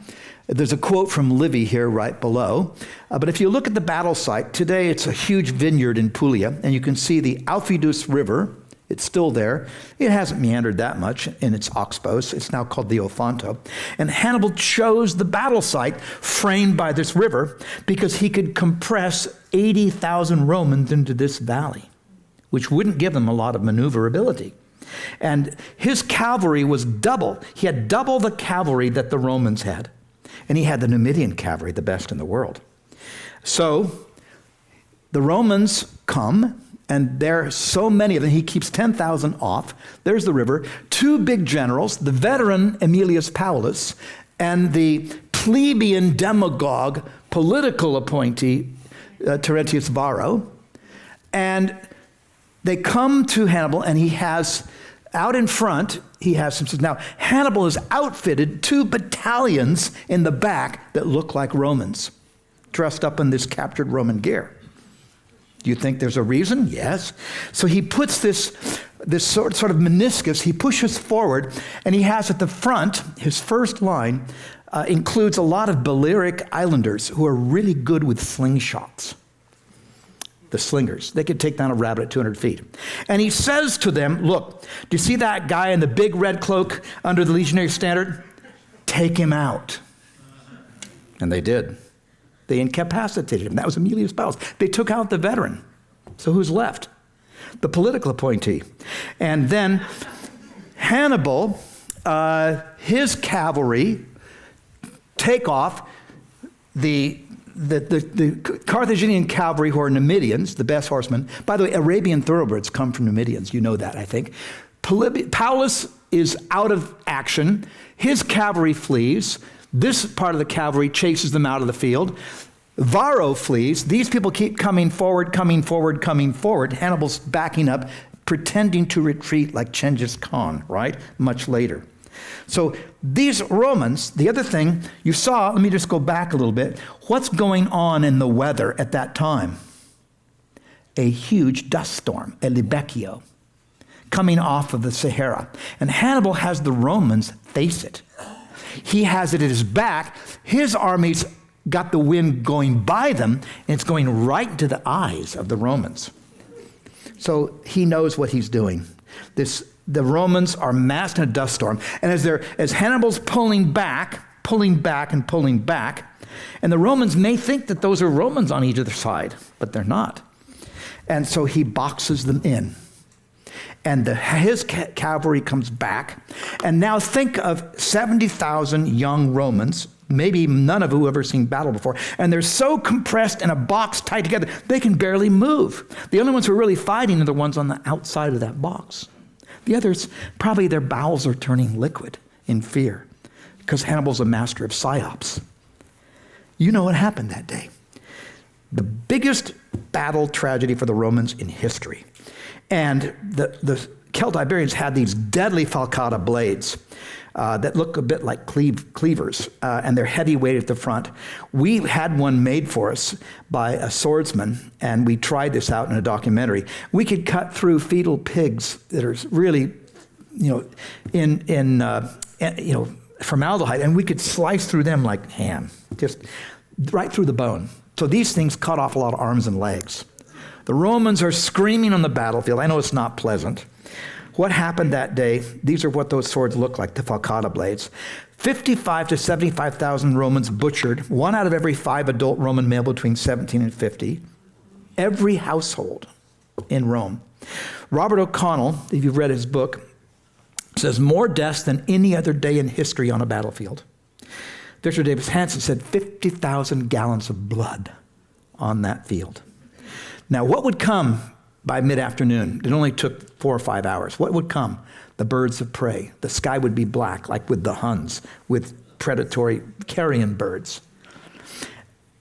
S3: There's a quote from Livy here right below. But if you look at the battle site, today it's a huge vineyard in Puglia, and you can see the Aufidus River. It's still there. It hasn't meandered that much in its oxbows. It's now called the Ofanto. And Hannibal chose the battle site framed by this river because he could compress 80,000 Romans into this valley, which wouldn't give them a lot of maneuverability. And his cavalry was double. He had double the cavalry that the Romans had. And he had the Numidian cavalry, the best in the world. So the Romans come, and there are so many of them. He keeps 10,000 off. There's the river. Two big generals, the veteran Aemilius Paulus and the plebeian demagogue, political appointee Terentius Varro. And they come to Hannibal, and he has, out in front, he has some. Now, Hannibal has outfitted 2 battalions in the back that look like Romans, dressed up in this captured Roman gear. Do you think there's a reason? Yes. So he puts this sort of meniscus, he pushes forward, and he has at the front, his first line includes a lot of Balearic islanders who are really good with slingshots. The slingers. They could take down a rabbit at 200 feet. And he says to them, look, do you see that guy in the big red cloak under the legionary standard? Take him out. And they did. They incapacitated him. That was Aemilius Paulus. They took out the veteran. So who's left? The political appointee. And then Hannibal, his cavalry take off. The Carthaginian cavalry, who are Numidians, the best horsemen. By the way, Arabian thoroughbreds come from Numidians. You know that, I think. Paulus is out of action. His cavalry flees. This part of the cavalry chases them out of the field. Varro flees. These people keep coming forward, coming forward, coming forward. Hannibal's backing up, pretending to retreat like Genghis Khan, right? Much later. So these Romans, the other thing you saw, let me just go back a little bit. What's going on in the weather at that time? A huge dust storm, a libeccio, coming off of the Sahara. And Hannibal has the Romans face it. He has it at his back. His armies got the wind going by them, and it's going right into the eyes of the Romans. So he knows what he's doing. The Romans are massed in a dust storm, and as Hannibal's pulling back, and the Romans may think that those are Romans on either side, but they're not. And so he boxes them in. And his cavalry comes back. And now think of 70,000 young Romans, maybe none of who have ever seen battle before, and they're so compressed in a box tied together, they can barely move. The only ones who are really fighting are the ones on the outside of that box. The others, probably their bowels are turning liquid in fear, because Hannibal's a master of psyops. You know what happened that day. The biggest battle tragedy for the Romans in history. And the Celtiberians had these deadly falcata blades that look a bit like cleavers, and they're heavyweight at the front. We had one made for us by a swordsman, and we tried this out in a documentary. We could cut through fetal pigs that are really, in formaldehyde, and we could slice through them like ham, just right through the bone. So these things cut off a lot of arms and legs. The Romans are screaming on the battlefield. I know it's not pleasant. What happened that day, these are what those swords look like, the falcata blades. 55 to 75,000 Romans butchered, 1 out of every 5 adult Roman male between 17 and 50. Every household in Rome. Robert O'Connell, if you've read his book, says more deaths than any other day in history on a battlefield. Victor Davis Hanson said 50,000 gallons of blood on that field. Now, what would come by mid-afternoon? It only took 4 or 5 hours. What would come? The birds of prey. The sky would be black, like with the Huns, with predatory carrion birds.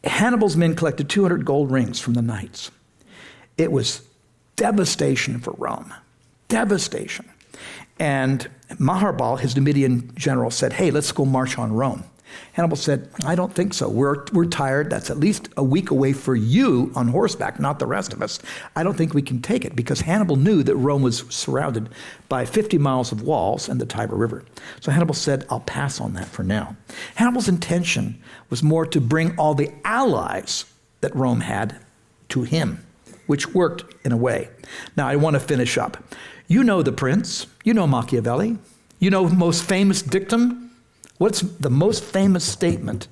S3: Hannibal's men collected 200 gold rings from the knights. It was devastation for Rome. Devastation. And Maharbal, his Numidian general, said, hey, let's go march on Rome. Hannibal said, I don't think so. We're tired. That's at least a week away for you on horseback, not the rest of us. I don't think we can take it, because Hannibal knew that Rome was surrounded by 50 miles of walls and the Tiber River. So Hannibal said, I'll pass on that for now. Hannibal's intention was more to bring all the allies that Rome had to him, which worked in a way. Now, I want to finish up. You know The Prince. You know Machiavelli. You know the most famous dictum. What's the most famous statement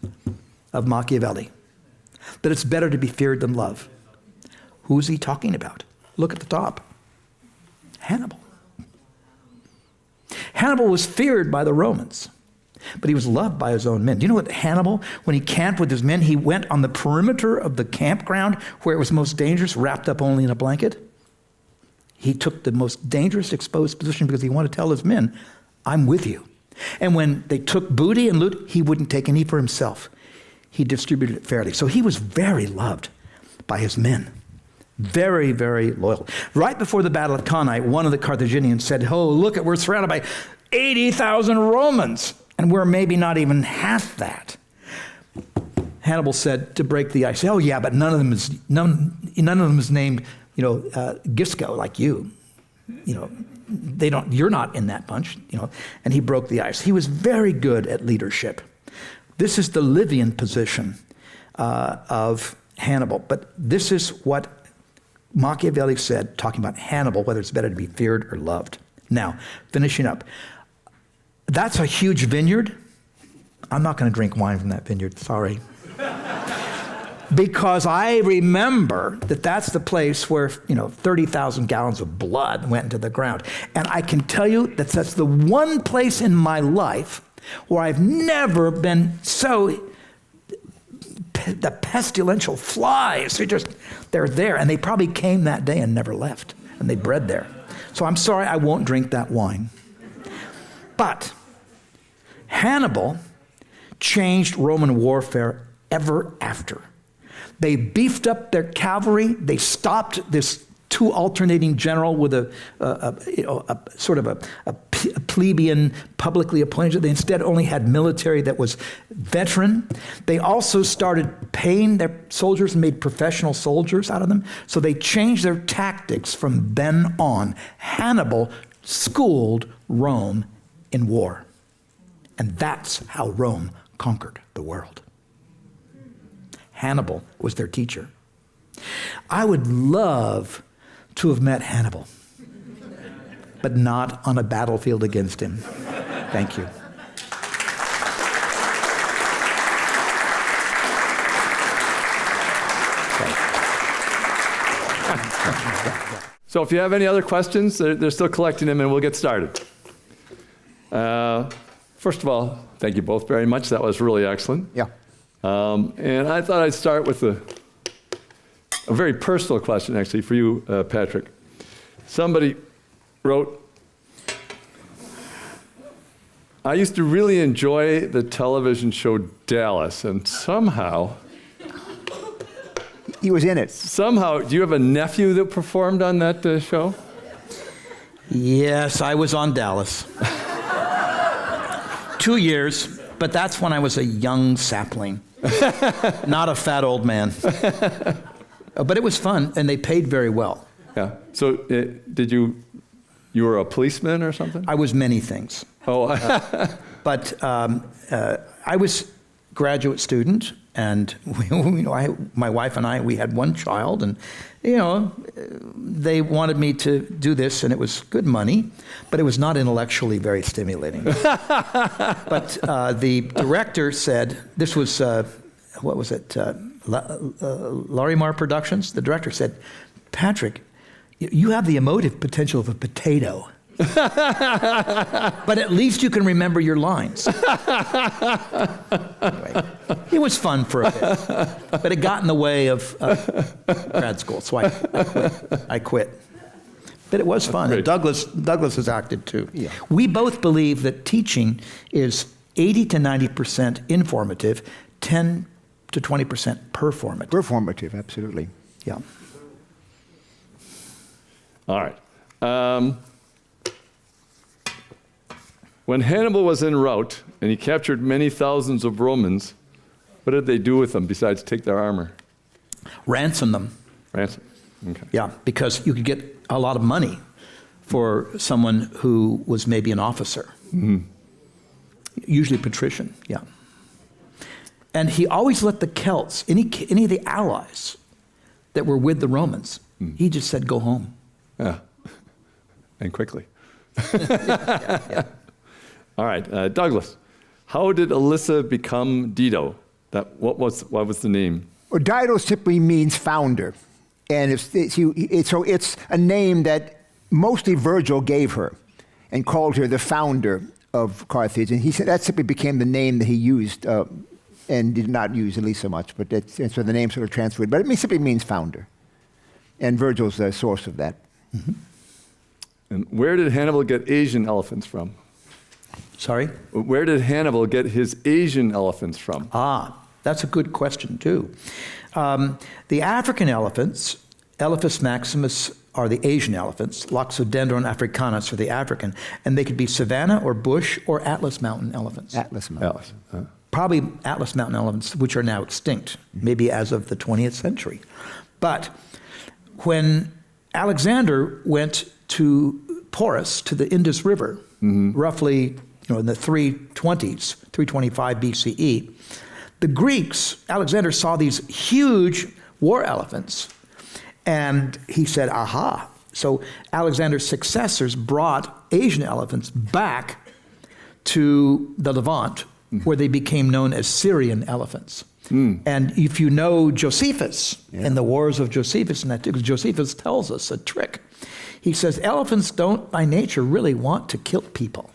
S3: of Machiavelli? That it's better to be feared than loved. Who's he talking about? Look at the top. Hannibal. Hannibal was feared by the Romans, but he was loved by his own men. Do you know what Hannibal, when he camped with his men, he went on the perimeter of the campground where it was most dangerous, wrapped up only in a blanket? He took the most dangerous exposed position because he wanted to tell his men, I'm with you. And when they took booty and loot, he wouldn't take any for himself. He distributed it fairly. So he was very loved by his men. Very, very loyal. Right before the Battle of Cannae, one of the Carthaginians said, oh, look, we're surrounded by 80,000 Romans, and we're maybe not even half that. Hannibal said to break the ice, oh yeah, but none of them is named, Gisco like you. You're not in that bunch, and he broke the ice. He was very good at leadership. This is the Livian position of Hannibal, but this is what Machiavelli said, talking about Hannibal, whether it's better to be feared or loved. Now, finishing up. That's a huge vineyard. I'm not going to drink wine from that vineyard, sorry. Because I remember that that's the place where, 30,000 gallons of blood went into the ground. And I can tell you that that's the one place in my life where I've never been so, the pestilential flies, they're there. And they probably came that day and never left. And they bred there. So I'm sorry, I won't drink that wine. But Hannibal changed Roman warfare ever after. They beefed up their cavalry. They stopped this two alternating general with a plebeian publicly appointed. They instead only had military that was veteran. They also started paying their soldiers and made professional soldiers out of them. So they changed their tactics from then on. Hannibal schooled Rome in war. And that's how Rome conquered the world. Hannibal was their teacher. I would love to have met Hannibal, but not on a battlefield against him. Thank you.
S1: So if you have any other questions, they're still collecting them, and we'll get started. First of all, thank you both very much. That was really excellent.
S2: Yeah.
S1: And I thought I'd start with a very personal question, actually, for you, Patrick. Somebody wrote, I used to really enjoy the television show Dallas, and somehow...
S2: He was in it.
S1: Somehow, do you have a nephew that performed on that show?
S3: Yes, I was on Dallas. 2 years, but that's when I was a young sapling. Not a fat old man. But it was fun, and they paid very well.
S1: Yeah. So you were a policeman or something?
S3: I was many things.
S1: Oh.
S3: But I was graduate student, and my wife and I, we had one child, and they wanted me to do this, and it was good money, but it was not intellectually very stimulating. But the director said, this was, what was it, Larimar Productions? The director said, Patrick, you have the emotive potential of a potato. But at least you can remember your lines. Anyway, it was fun for a bit, but it got in the way of grad school, so I quit. But it was fun. And Douglas has acted too. Yeah. We both believe that teaching is 80 to 90% informative, 10 to 20% performative.
S2: Performative, absolutely.
S3: Yeah.
S1: All right. When Hannibal was en route and he captured many thousands of Romans, what did they do with them besides take their armor?
S3: Ransom them.
S1: Ransom. Okay.
S3: Yeah, because you could get a lot of money for someone who was maybe an officer. Usually patrician, yeah. And he always let the Celts, any of the allies that were with the Romans, he just said, go home.
S1: Yeah. And quickly.
S3: Yeah.
S1: All right, Douglas, how did Alyssa become Dido? What was the name?
S2: Well, Dido simply means founder. And so it's a name that mostly Virgil gave her and called her the founder of Carthage. And he said that simply became the name that he used and did not use at least so much. And so the name sort of transferred. But it simply means founder. And Virgil's the source of that.
S3: Mm-hmm.
S1: And where did Hannibal get Asian elephants from?
S3: Sorry?
S1: Where did Hannibal get his Asian elephants from?
S3: That's a good question, too. The African elephants, Elephas maximus, are the Asian elephants. Loxodendron africanus are the African. And they could be savanna or bush or Atlas Mountain elephants.
S2: Atlas Mountain.
S1: Atlas.
S3: Probably Atlas Mountain elephants, which are now extinct, maybe as of the 20th century. But when Alexander went to Porus, to the Indus River, roughly in the 320s, 325 BCE, the Greeks, Alexander saw these huge war elephants, and he said, aha. So Alexander's successors brought Asian elephants back to the Levant, where they became known as Syrian elephants. And if you know Josephus and the wars of Josephus, and that Josephus tells us a trick. He says elephants don't by nature really want to kill people.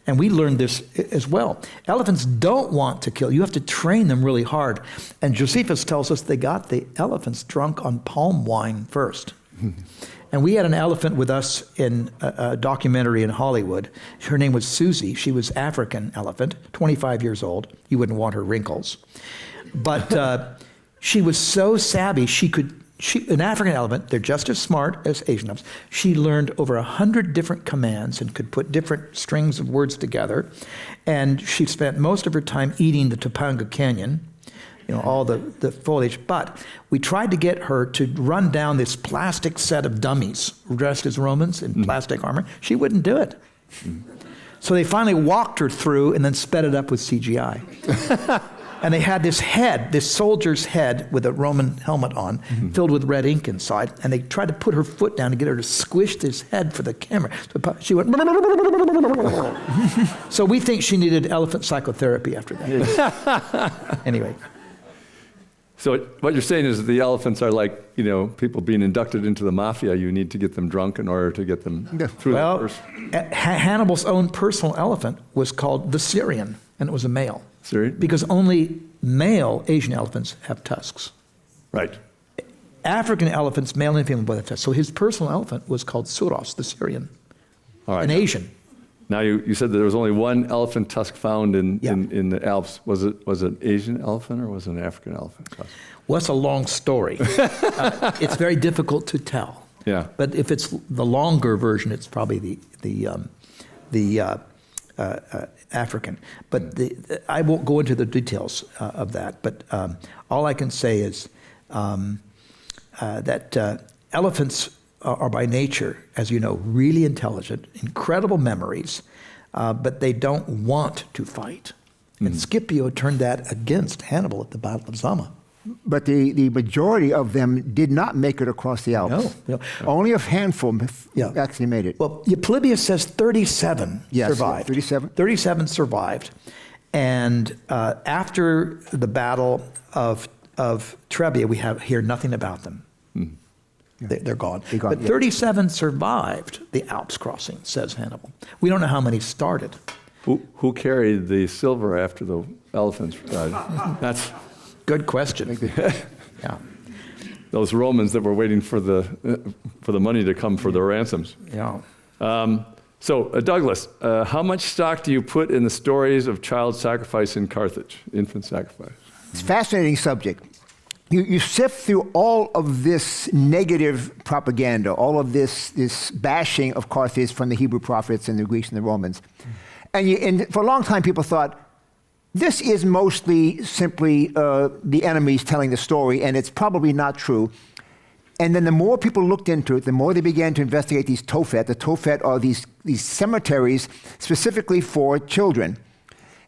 S3: And we learned this as well. Elephants don't want to kill. You have to train them really hard. And Josephus tells us they got the elephants drunk on palm wine first. And we had an elephant with us in a documentary in Hollywood. Her name was Susie. She was African elephant, 25 years old. You wouldn't want her wrinkles. But she was so savvy, an African elephant, they're just as smart as Asian elephants. She learned over 100 different commands and could put different strings of words together. And she spent most of her time eating the Topanga Canyon, all the foliage. But we tried to get her to run down this plastic set of dummies dressed as Romans in plastic armor. She wouldn't do it. So they finally walked her through and then sped it up with CGI. And they had this head, this soldier's head with a Roman helmet on, filled with red ink inside. And they tried to put her foot down to get her to squish this head for the camera. So she went. So we think she needed elephant psychotherapy after that. Anyway.
S1: So what you're saying is that the elephants are like, people being inducted into the mafia. You need to get them drunk in order to get them through the first.
S3: Hannibal's own personal elephant was called the Syrian, and it was a male.
S1: Syrian?
S3: Because only male Asian elephants have tusks.
S1: Right.
S3: African elephants, male and female, both have tusks. So his personal elephant was called Suros, the Syrian,
S1: All right.
S3: an Asian.
S1: Now you said that there was only one elephant tusk found in the Alps. Was it an Asian elephant or was it an African elephant tusk?
S3: Well, that's a long story. It's very difficult to tell.
S1: Yeah.
S3: But if it's the longer version, it's probably the African. But I won't go into the details of that. But all I can say is that elephants are by nature, as you know, really intelligent, incredible memories, but they don't want to fight. And Scipio turned that against Hannibal at the Battle of Zama.
S2: But the majority of them did not make it across the Alps.
S3: No.
S2: Only a handful actually made it.
S3: Well, Polybius says 37 survived.
S2: 37?
S3: 37 survived. And after the Battle of Trebia, we hear nothing about them. They're gone. But 37 survived the Alps crossing, says Hannibal. We don't know how many started.
S1: Who carried the silver after the elephants died? That's
S3: good question. Yeah.
S1: Those Romans that were waiting for the money to come for the ransoms.
S3: Yeah.
S1: So, Douglas, how much stock do you put in the stories of child sacrifice in Carthage, infant sacrifice?
S2: It's a fascinating subject. you sift through all of this negative propaganda, all of this bashing of Carthage from the Hebrew prophets and the Greeks and the Romans. And for a long time, people thought, this is mostly simply the enemies telling the story, and it's probably not true. And then the more people looked into it, the more they began to investigate these Tophet. The Tophet are these cemeteries specifically for children.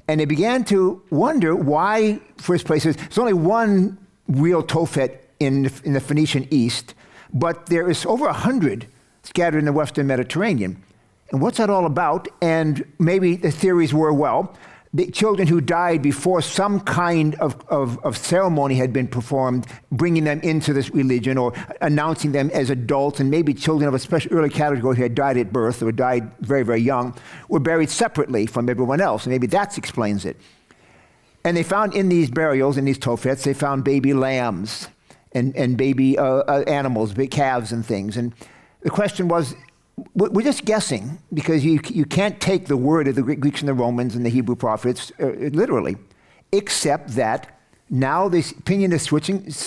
S2: And they began to wonder why, first place, there's only one real Tophet in the Phoenician East, but there is over 100 scattered in the Western Mediterranean. And what's that all about? And maybe the theories were, well, the children who died before some kind of ceremony had been performed, bringing them into this religion or announcing them as adults, and maybe children of a special early category who had died at birth or died very, very young, were buried separately from everyone else. And maybe that explains it. And they found in these burials, in these Tophets, they found baby lambs and baby animals, big calves and things. And the question was, we're just guessing, because you can't take the word of the Greeks and the Romans and the Hebrew prophets literally, except that now this opinion is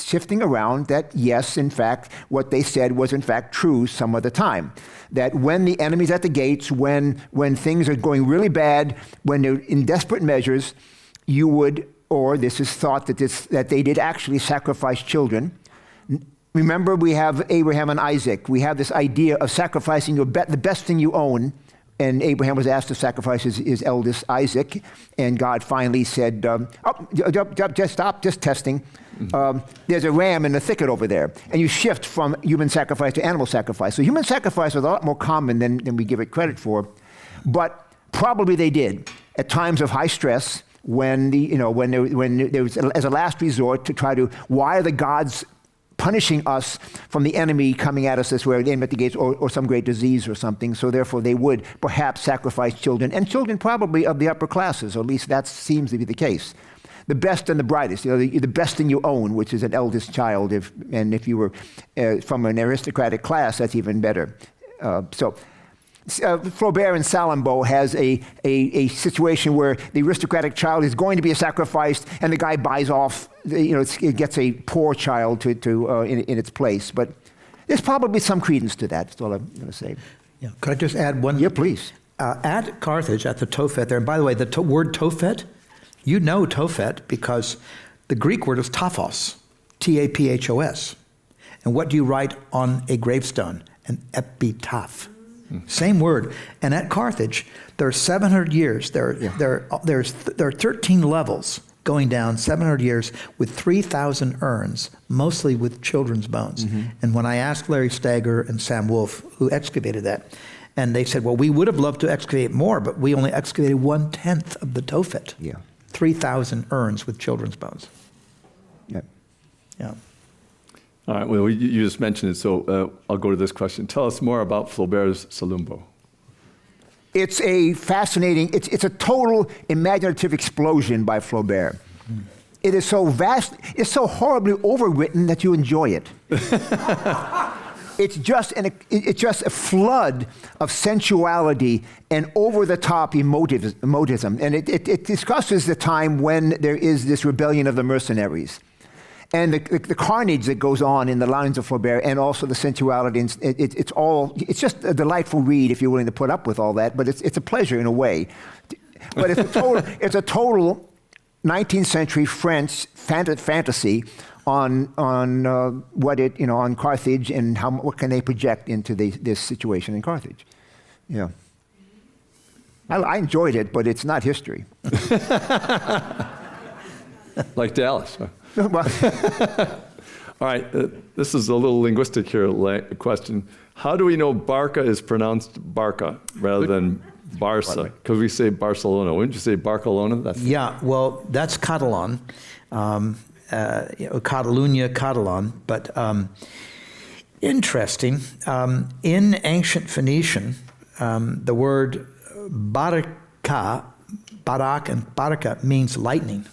S2: shifting around that, yes, in fact, what they said was in fact true some of the time. That when the enemy's at the gates, when things are going really bad, when they're in desperate measures, you would, or this is thought that they did actually sacrifice children. Remember, we have Abraham and Isaac. We have this idea of sacrificing the best thing you own. And Abraham was asked to sacrifice his eldest Isaac. And God finally said, just stop, just testing. There's a ram in the thicket over there. And you shift from human sacrifice to animal sacrifice. So human sacrifice is a lot more common than we give it credit for. But probably they did at times of high stress, when there was, as a last resort, to try to, why are the gods punishing us from the enemy coming at us this way, at the gates, or some great disease or something. So therefore they would perhaps sacrifice children, and children probably of the upper classes, or at least that seems to be the case. The best and the brightest, the best thing you own, which is an eldest child, and if you were from an aristocratic class, that's even better. Flaubert in Salammbô has a situation where the aristocratic child is going to be sacrificed, and the guy buys off. It gets a poor child in its place. But there's probably some credence to that. That's all I'm going to say.
S3: Yeah. Could I just add one?
S2: Yeah, please.
S3: At Carthage, at the Tophet there, and by the way, the word Tophet, you know Tophet because the Greek word is taphos, T-A-P-H-O-S. And what do you write on a gravestone? An epitaph. Same word. And at Carthage, there are 700 years. There are 13 levels going down 700 years with 3,000 urns, mostly with children's bones. Mm-hmm. And when I asked Larry Stager and Sam Wolf, who excavated that, and they said, well, we would have loved to excavate more, but we only excavated 1/10 of the Tophet.
S2: Yeah.
S3: 3,000 urns with children's bones.
S2: Yeah.
S3: Yeah.
S1: All right, well, you just mentioned it, so I'll go to this question. Tell us more about Flaubert's Salammbô.
S2: It's a fascinating, it's a total imaginative explosion by Flaubert. Mm. It is so vast, it's so horribly overwritten that you enjoy it. It's just a flood of sensuality and over-the-top emotism. And it discusses the time when there is this rebellion of the mercenaries. And the carnage that goes on in the lines of Flaubert, and also the sensuality. It's just a delightful read if you're willing to put up with all that, but it's a pleasure in a way. But it's a total 19th century French fantasy on Carthage and what can they project into this situation in Carthage. Yeah. I enjoyed it, but it's not history.
S1: Like Dallas. All right, this is a little linguistic here question. How do we know Barca is pronounced Barca rather than Barca? Because we say Barcelona. Wouldn't you say Barcelona?
S3: Well, that's Catalan, Catalunya, Catalan. But interesting, in ancient Phoenician, the word barak and baraka means lightning.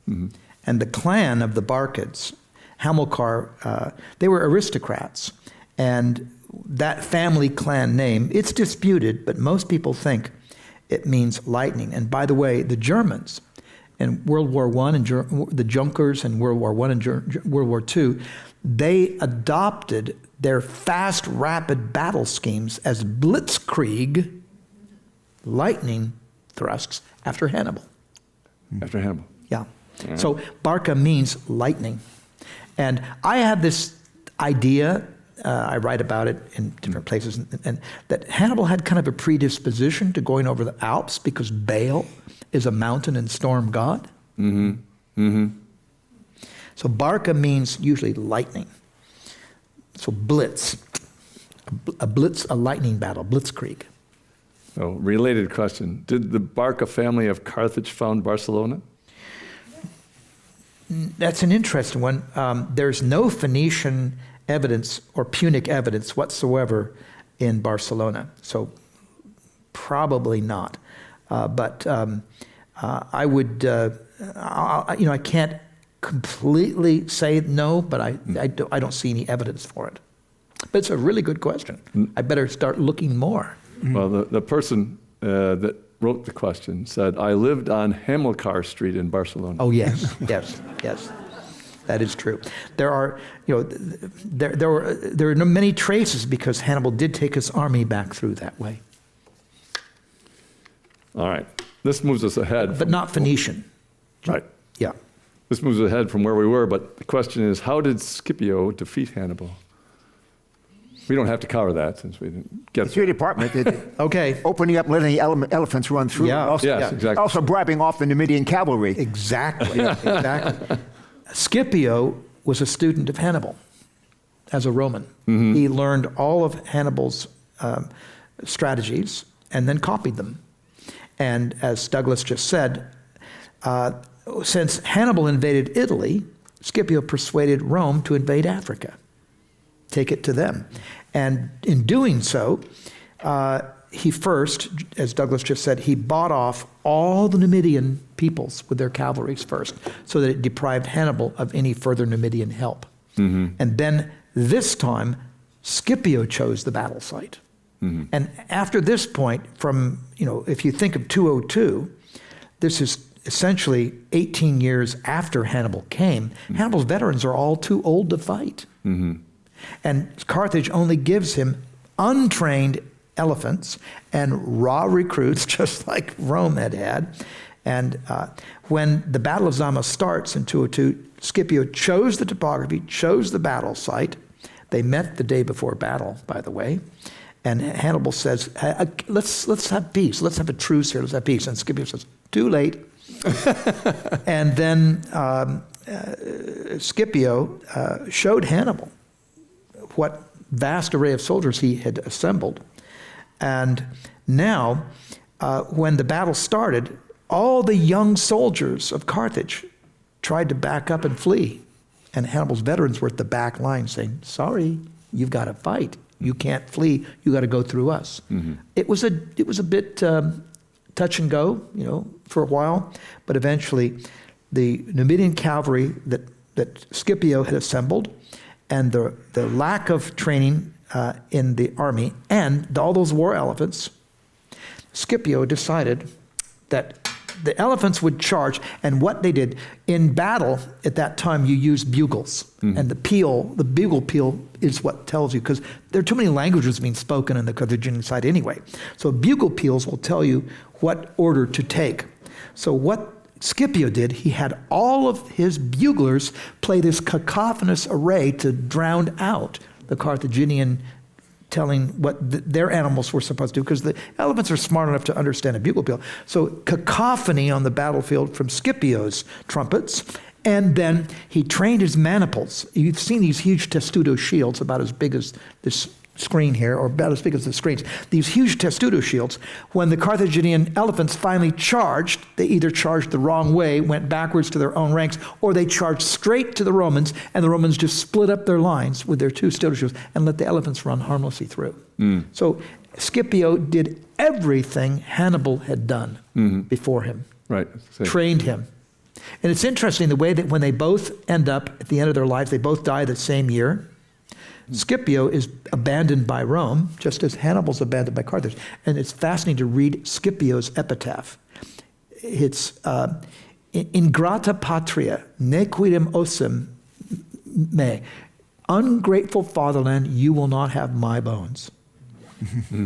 S3: Mm-hmm. And the clan of the Barkids, Hamilcar, they were aristocrats. And that family clan name, it's disputed, but most people think it means lightning. And by the way, the Germans, in World War I and the Junkers in World War I and World War II, they adopted their fast, rapid battle schemes as blitzkrieg, lightning thrusts, after Hannibal.
S1: After Hannibal.
S3: Yeah. So Barca means lightning. And I have this idea, I write about it in different places, and that Hannibal had kind of a predisposition to going over the Alps because Baal is a mountain and storm god.
S1: Mm-hmm. Mm-hmm.
S3: So Barca means usually lightning. So blitz, a lightning battle, blitzkrieg.
S1: So, related question. Did the Barca family of Carthage found Barcelona?
S3: That's an interesting one. There's no Phoenician evidence or Punic evidence whatsoever in Barcelona, so probably not. But I would, I can't completely say no, but I don't see any evidence for it. But it's a really good question. I better start looking more.
S1: Well, the person that wrote the question said, I lived on Hamilcar Street in Barcelona.
S3: Oh, yes, yes. That is true. There are, there are many traces because Hannibal did take his army back through that way.
S1: All right. This moves us ahead.
S3: But not Phoenician.
S1: Right.
S3: Yeah.
S1: This moves ahead from where we were, but the question is, how did Scipio defeat Hannibal? We don't have to cover that since we didn't get
S2: It's your department.
S3: Okay.
S2: Opening up, letting the elephants run through.
S3: Yeah.
S2: Also,
S1: Yes, exactly.
S2: Also bribing off the Numidian cavalry.
S3: Exactly. Exactly. Scipio was a student of Hannibal as a Roman. Mm-hmm. He learned all of Hannibal's strategies and then copied them. And as Douglas just said, since Hannibal invaded Italy, Scipio persuaded Rome to invade Africa, take it to them. And in doing so, he first, as Douglas just said, he bought off all the Numidian peoples with their cavalries first, so that it deprived Hannibal of any further Numidian help. Mm-hmm. And then this time, Scipio chose the battle site. Mm-hmm. And after this point, from, if you think of 202, this is essentially 18 years after Hannibal came. Mm-hmm. Hannibal's veterans are all too old to fight. Mm-hmm. And Carthage only gives him untrained elephants and raw recruits, just like Rome had. And when the Battle of Zama starts in 202, Scipio chose the topography, chose the battle site. They met the day before battle, by the way. And Hannibal says, let's have peace. Let's have a truce here. Let's have peace. And Scipio says, too late. And then Scipio showed Hannibal what vast array of soldiers he had assembled. And now, when the battle started, all the young soldiers of Carthage tried to back up and flee. And Hannibal's veterans were at the back line saying, sorry, you've got to fight. You can't flee. You got to go through us. Mm-hmm. It was a bit touch and go, for a while. But eventually, the Numidian cavalry that Scipio had assembled, and the lack of training in the army, and all those war elephants, Scipio decided that the elephants would charge. And what they did in battle at that time, you use bugles, and the bugle peal is what tells you, because there are too many languages being spoken in the Carthaginian side anyway. So bugle peals will tell you what order to take. So what Scipio did, he had all of his buglers play this cacophonous array to drown out the Carthaginian telling what their animals were supposed to do, because the elephants are smart enough to understand a bugle peal. So cacophony on the battlefield from Scipio's trumpets, and then he trained his maniples. You've seen these huge testudo shields about as big as this screen here, or about as big as the screens. These huge testudo shields, when the Carthaginian elephants finally charged, they either charged the wrong way, went backwards to their own ranks, or they charged straight to the Romans, and the Romans just split up their lines with their two testudo shields and let the elephants run harmlessly through. So Scipio did everything Hannibal had done before him.
S1: Right.
S3: Trained him. And it's interesting the way that when they both end up at the end of their lives, they both die the same year. Scipio is abandoned by Rome, just as Hannibal's abandoned by Carthage. And it's fascinating to read Scipio's epitaph. It's Ingrata patria, nequidem ossem me. Ungrateful fatherland, you will not have my bones.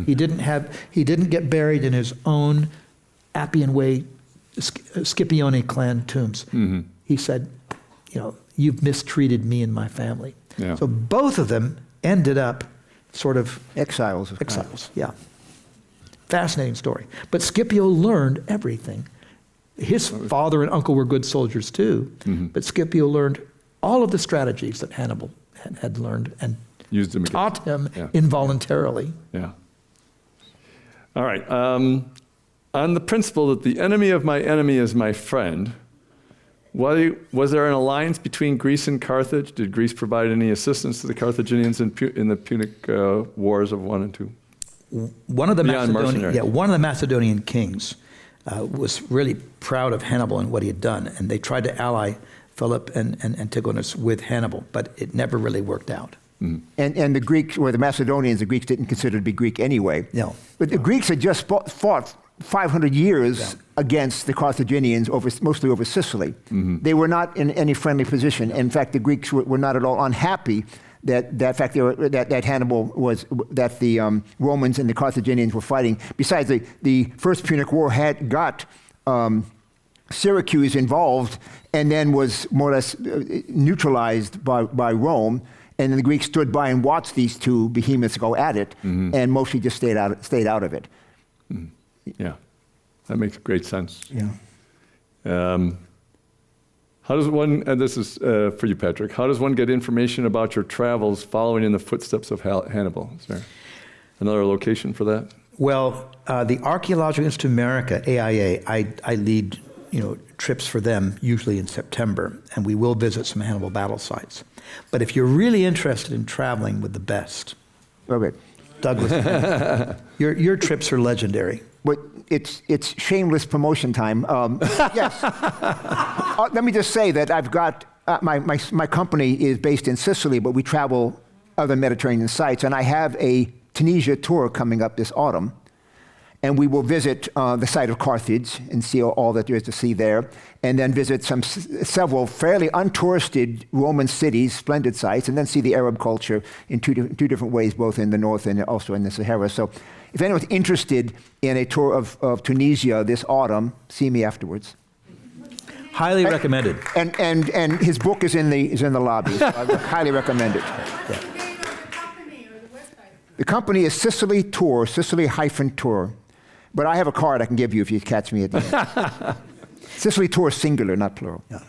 S3: He didn't get buried in his own Appian Way Scipione clan tombs. He said, you've mistreated me and my family.
S1: Yeah.
S3: So both of them ended up sort of
S2: Exiles.
S3: yeah. Fascinating story. But Scipio learned everything. His father and uncle were good soldiers too, but Scipio learned all of the strategies that Hannibal had learned and
S1: Used them again.
S3: taught him
S1: Yeah.
S3: involuntarily.
S1: Yeah. All right. On the principle that the enemy of my enemy is my friend, was there an alliance between Greece and Carthage? Did Greece provide any assistance to the Carthaginians in the Punic Wars of 1 and 2?
S3: One of the
S1: Beyond mercenaries.
S3: one of the Macedonian kings was really proud of Hannibal and what he had done, and they tried to ally Philip and Antigonus with Hannibal, but it never really worked out.
S2: And the Greeks, or the Macedonians, the Greeks didn't consider to be Greek anyway.
S3: No.
S2: But the Greeks had just fought 500 years against the Carthaginians, mostly over Sicily. They were not in any friendly position. In fact, the Greeks were not at all unhappy that the Romans and the Carthaginians were fighting. Besides, the First Punic War had got Syracuse involved and then was more or less neutralized by Rome. And the Greeks stood by and watched these two behemoths go at it, and mostly just stayed out of it.
S1: Yeah, that makes great sense.
S3: Yeah.
S1: How does one, and this is for you, Patrick, how does one get information about your travels following in the footsteps of Hannibal? Is there another location for that?
S3: Well, the Archaeological Institute of America, AIA, I lead trips for them usually in September, and we will visit some Hannibal battle sites. But if you're really interested in traveling with the best,
S2: Okay.
S3: Douglas, your trips are legendary.
S2: But it's shameless promotion time. Yes. Let me just say that I've got, my company is based in Sicily, but we travel other Mediterranean sites, and I have a Tunisia tour coming up this autumn. And we will visit the site of Carthage and see all that there is to see there, and then visit several fairly untouristed Roman cities, splendid sites, and then see the Arab culture in two different ways, both in the north and also in the Sahara. So if anyone's interested in a tour of Tunisia this autumn, see me afterwards.
S3: Highly recommended.
S2: And his book is in the lobby, so I highly recommend it.
S3: Yeah.
S2: The company is Sicily Tour, Sicily-Tour. But I have a card I can give you if you catch me at the end. Sicily Tour singular, not plural.
S3: Yeah.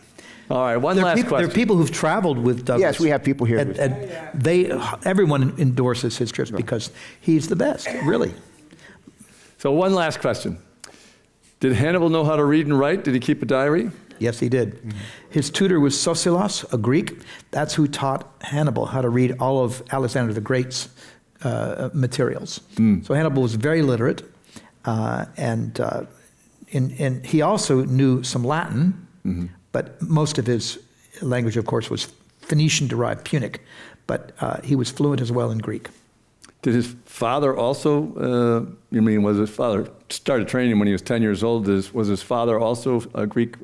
S1: All right, one last question.
S3: There are people who've traveled with Douglas.
S2: Yes, we have people here.
S3: And everyone endorses his trips because he's the best, really.
S1: So one last question. Did Hannibal know how to read and write? Did he keep a diary?
S3: Yes, he did. His tutor was Sosilas, a Greek. That's who taught Hannibal how to read all of Alexander the Great's materials. So Hannibal was very literate. And he also knew some Latin, but most of his language, of course, was Phoenician-derived Punic, but he was fluent as well in Greek.
S1: Did his father also, was his father started training when he was 10 years old? Was his father also a Greek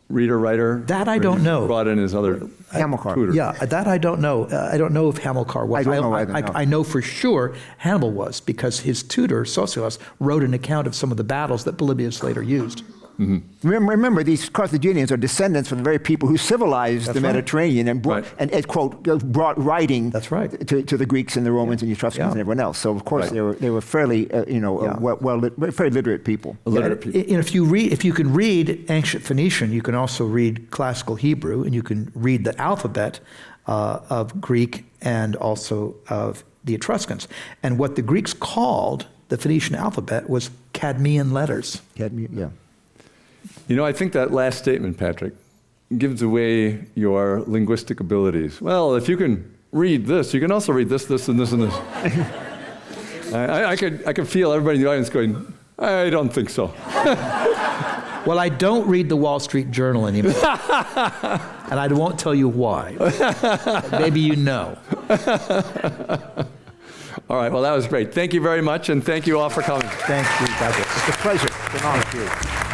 S1: reader, writer?
S3: That I don't know.
S1: Brought in his other
S2: Hamilcar.
S1: tutor.
S3: Yeah, that I don't know. I don't know if Hamilcar was.
S2: I don't know either, no.
S3: I know for sure Hannibal was, because his tutor, Sosilas, wrote an account of some of the battles that Polybius later used.
S2: Remember, these Carthaginians are descendants from the very people who civilized the
S3: right.
S2: Mediterranean and brought,
S1: Right.
S2: quote, brought writing
S3: That's right.
S2: to the Greeks and the Romans and the Etruscans and everyone else. So, of course,
S1: Right.
S2: they were fairly, very literate people.
S1: Illiterate people.
S3: If you can read ancient Phoenician, you can also read classical Hebrew, and you can read the alphabet of Greek and also of the Etruscans. And what the Greeks called the Phoenician alphabet was Cadmean letters.
S2: Yeah.
S1: I think that last statement, Patrick, gives away your linguistic abilities. Well, if you can read this, you can also read this, this, and this, and this. I could feel everybody in the audience going, I don't think so.
S3: Well, I don't read the Wall Street Journal anymore. And I won't tell you why. Maybe you know.
S1: All right, well, that was great. Thank you very much, and thank you all for coming.
S3: Thank you, Patrick.
S2: It's a pleasure. It's an honor.